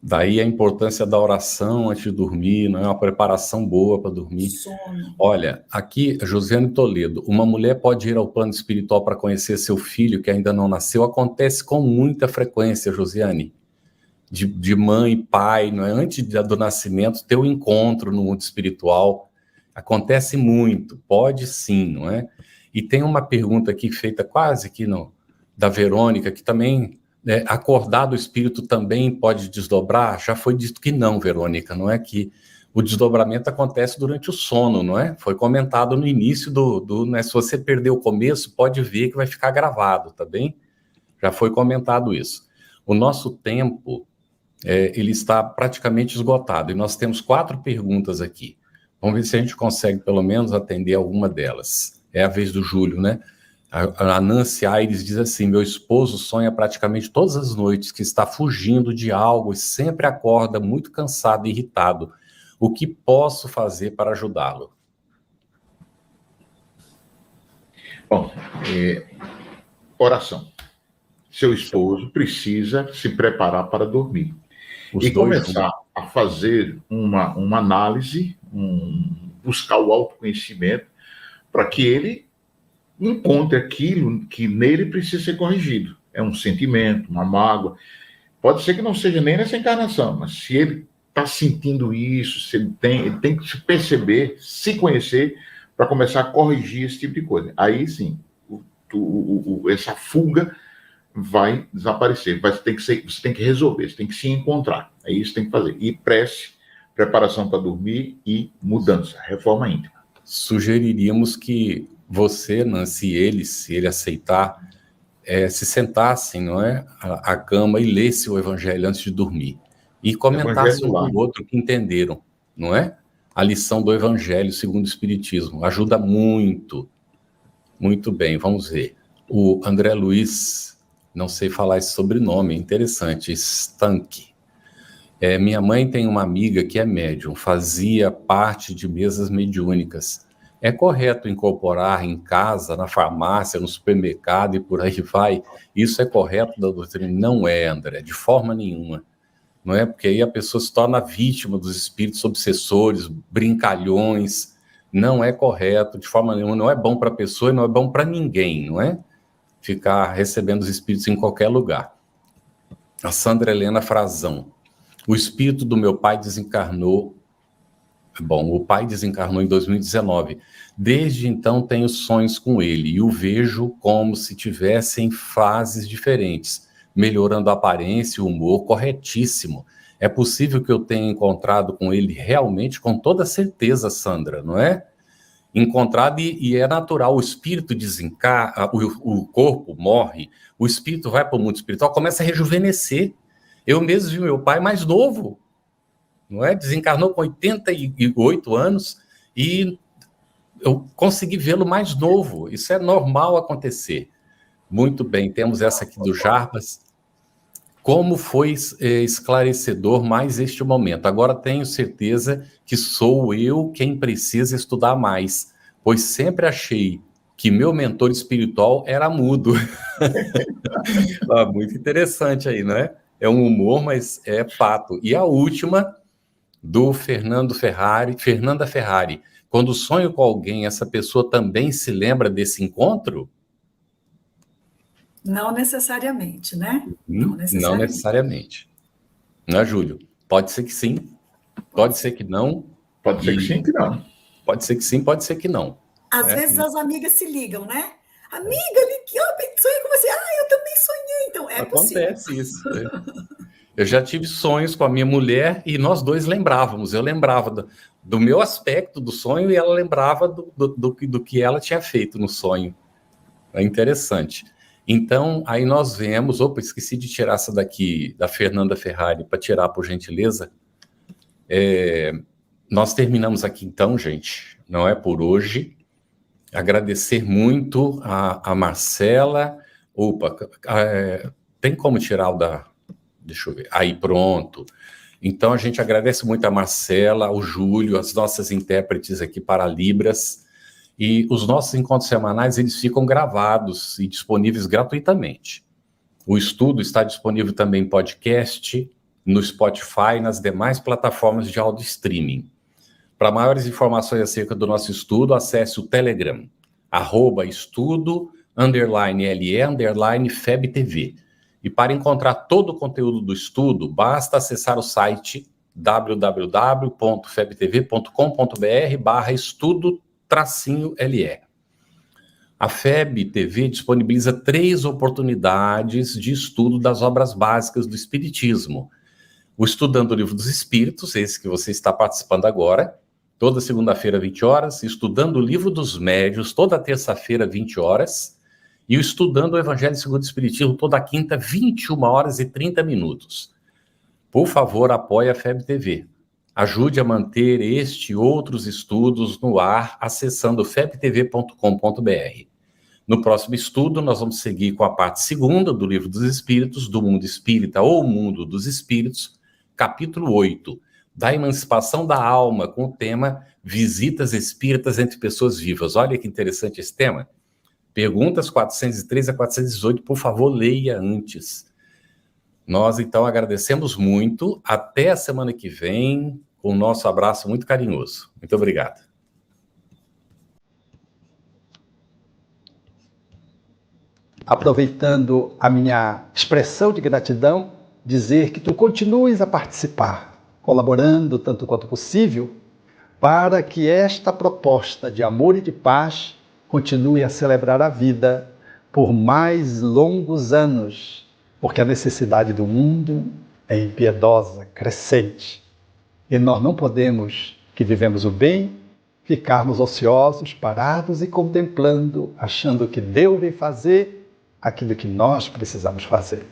Daí a importância da oração antes de dormir, não é uma preparação boa para dormir. Sono. Olha, aqui, Josiane Toledo, uma mulher pode ir ao plano espiritual para conhecer seu filho que ainda não nasceu? Acontece com muita frequência, Josiane. De mãe e pai, não é? Antes do nascimento, ter o encontro no mundo espiritual. Acontece muito, pode sim, não é? E tem uma pergunta aqui feita quase aqui da Verônica, que também, acordar do espírito também pode desdobrar? Já foi dito que não, Verônica, não é que o desdobramento acontece durante o sono, não é? Foi comentado no início né? Se você perder o começo, pode ver que vai ficar gravado, tá bem? Já foi comentado isso. O nosso tempo, ele está praticamente esgotado, e nós temos 4 perguntas aqui. Vamos ver se a gente consegue, pelo menos, atender alguma delas. É a vez do Júlio, né? A Nancy Aires diz assim, meu esposo sonha praticamente todas as noites que está fugindo de algo e sempre acorda muito cansado e irritado. O que posso fazer para ajudá-lo? Bom, oração. Seu esposo precisa se preparar para dormir. E começar a fazer uma análise, buscar o autoconhecimento, para que ele encontre aquilo que nele precisa ser corrigido. É um sentimento, uma mágoa. Pode ser que não seja nem nessa encarnação, mas se ele está sentindo isso, se ele tem que se perceber, se conhecer, para começar a corrigir esse tipo de coisa. Aí sim, essa fuga vai desaparecer. Você tem que resolver, você tem que se encontrar. É isso que tem que fazer. E prece, preparação para dormir e mudança, reforma íntima. Sugeriríamos que você, Nancy, se ele aceitar, se sentassem, não é, à cama e lesse o Evangelho antes de dormir. E comentassem um com o outro que entenderam, não é? A lição do Evangelho segundo o Espiritismo. Ajuda muito. Muito bem, vamos ver. O André Luiz, não sei falar esse sobrenome, é interessante, Stank. Minha mãe tem uma amiga que é médium, fazia parte de mesas mediúnicas. É correto incorporar em casa, na farmácia, no supermercado e por aí vai? Isso é correto da doutrina? Não é, André, de forma nenhuma. Não é? Porque aí a pessoa se torna vítima dos espíritos obsessores, brincalhões. Não é correto, de forma nenhuma. Não é bom para a pessoa e não é bom para ninguém, não é? Ficar recebendo os espíritos em qualquer lugar. A Sandra Helena Frazão. O espírito do meu pai desencarnou. Bom, o pai desencarnou em 2019. Desde então tenho sonhos com ele e o vejo como se tivesse em fases diferentes, melhorando a aparência e o humor, corretíssimo. É possível que eu tenha encontrado com ele realmente, com toda certeza, Sandra, não é? Encontrado e é natural, o espírito desencarna, o corpo morre, o espírito vai para o mundo espiritual, começa a rejuvenescer. Eu mesmo vi meu pai mais novo, não é? Desencarnou com 88 anos e eu consegui vê-lo mais novo. Isso é normal acontecer. Muito bem, temos essa aqui do Jarbas. Como foi esclarecedor mais este momento. Agora tenho certeza que sou eu quem precisa estudar mais, pois sempre achei que meu mentor espiritual era mudo. Muito interessante aí, não é? É um humor, mas é fato. E a última, do Fernanda Ferrari. Quando sonho com alguém, essa pessoa também se lembra desse encontro? Não necessariamente, né? Não necessariamente. Não é, Júlio? Pode ser que sim, pode ser que não. Pode ser que sim, que não. Pode ser que sim, pode ser que não. Às vezes as amigas se ligam, né? Amiga, eu sonhei com você. Eu também sonhei. Então, Acontece possível. isso. Eu já tive sonhos com a minha mulher e nós dois lembrávamos. Eu lembrava do meu aspecto do sonho e ela lembrava do que ela tinha feito no sonho. É interessante. Então, aí nós vemos... Opa, esqueci de tirar essa daqui, da Fernanda Ferrari, para tirar, por gentileza. Nós terminamos aqui, então, gente. Não é por hoje. Agradecer muito a Marcela. Opa, tem como tirar o da... Deixa eu ver. Aí, pronto. Então, a gente agradece muito a Marcela, ao Júlio, as nossas intérpretes aqui para Libras. E os nossos encontros semanais, eles ficam gravados e disponíveis gratuitamente. O estudo está disponível também em podcast, no Spotify, nas demais plataformas de áudio streaming. Para maiores informações acerca do nosso estudo, acesse o Telegram, @estudo_LE_FebTV. E para encontrar todo o conteúdo do estudo, basta acessar o site www.febtv.com.br/estudo_LE. A FEB TV disponibiliza 3 oportunidades de estudo das obras básicas do Espiritismo. O Estudando o Livro dos Espíritos, esse que você está participando agora, toda segunda-feira, 20 horas. Estudando o Livro dos Médiuns, toda terça-feira, 20 horas. E o Estudando o Evangelho segundo o Espiritismo, toda quinta, 21 horas e 30 minutos. Por favor, apoie a FEB TV. Ajude a manter este e outros estudos no ar, acessando febtv.com.br. No próximo estudo, nós vamos seguir com a parte 2ª do Livro dos Espíritos, do Mundo Espírita ou Mundo dos Espíritos, capítulo 8, da emancipação da alma, com o tema Visitas Espíritas entre Pessoas Vivas. Olha que interessante esse tema. Perguntas 403 a 418, por favor, leia antes. Nós, então, agradecemos muito. Até a semana que vem, com o nosso abraço muito carinhoso. Muito obrigado. Aproveitando a minha expressão de gratidão, dizer que tu continues a participar, colaborando tanto quanto possível, para que esta proposta de amor e de paz continue a celebrar a vida por mais longos anos, porque a necessidade do mundo é impiedosa, crescente. E nós não podemos, que vivemos o bem, ficarmos ociosos, parados e contemplando, achando que Deus vem fazer aquilo que nós precisamos fazer.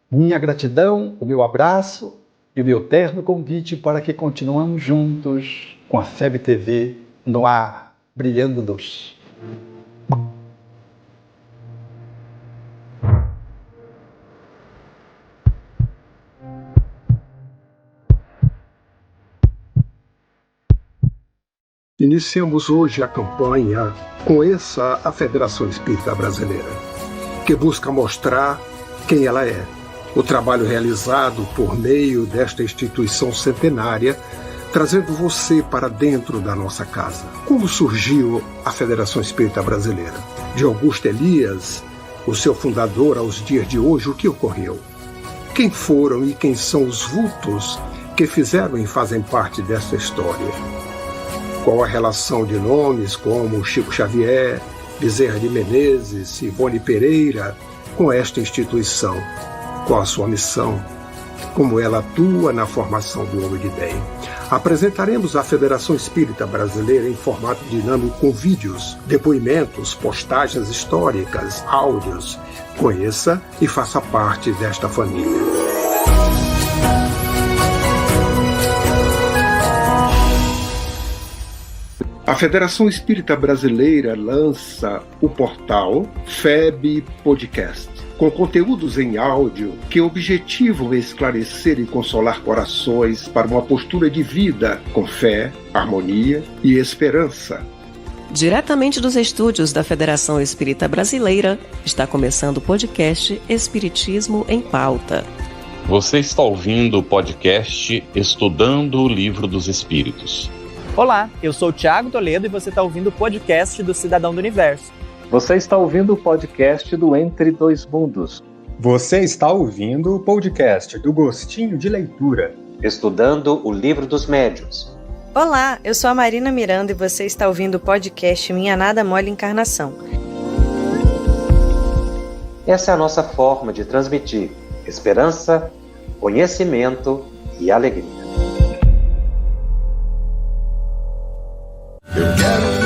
Minha gratidão, o meu abraço e o meu terno convite para que continuemos juntos com a FEB TV no ar, brilhando luz. Iniciamos hoje a campanha Conheça a Federação Espírita Brasileira, que busca mostrar quem ela é. O trabalho realizado por meio desta instituição centenária, trazendo você para dentro da nossa casa. Como surgiu a Federação Espírita Brasileira? De Augusto Elias, o seu fundador, aos dias de hoje, o que ocorreu? Quem foram e quem são os vultos que fizeram e fazem parte dessa história? Qual a relação de nomes como Chico Xavier, Bezerra de Menezes, Ivone Pereira com esta instituição? Qual a sua missão? como ela atua na formação do homem de bem. Apresentaremos a Federação Espírita Brasileira em formato dinâmico com vídeos, depoimentos, postagens históricas, áudios. Conheça e faça parte desta família. A Federação Espírita Brasileira lança o portal FEB Podcast, com conteúdos em áudio que objetivam esclarecer e consolar corações para uma postura de vida com fé, harmonia e esperança. Diretamente dos estúdios da Federação Espírita Brasileira, está começando o podcast Espiritismo em Pauta. Você está ouvindo o podcast Estudando o Livro dos Espíritos. Olá, eu sou o Thiago Toledo e você está ouvindo o podcast do Cidadão do Universo. Você está ouvindo o podcast do Entre Dois Mundos. Você está ouvindo o podcast do Gostinho de Leitura. Estudando o Livro dos Médiuns. Olá, eu sou a Marina Miranda e você está ouvindo o podcast Minha Nada Mole Encarnação. Essa é a nossa forma de transmitir esperança, conhecimento e alegria. Eu quero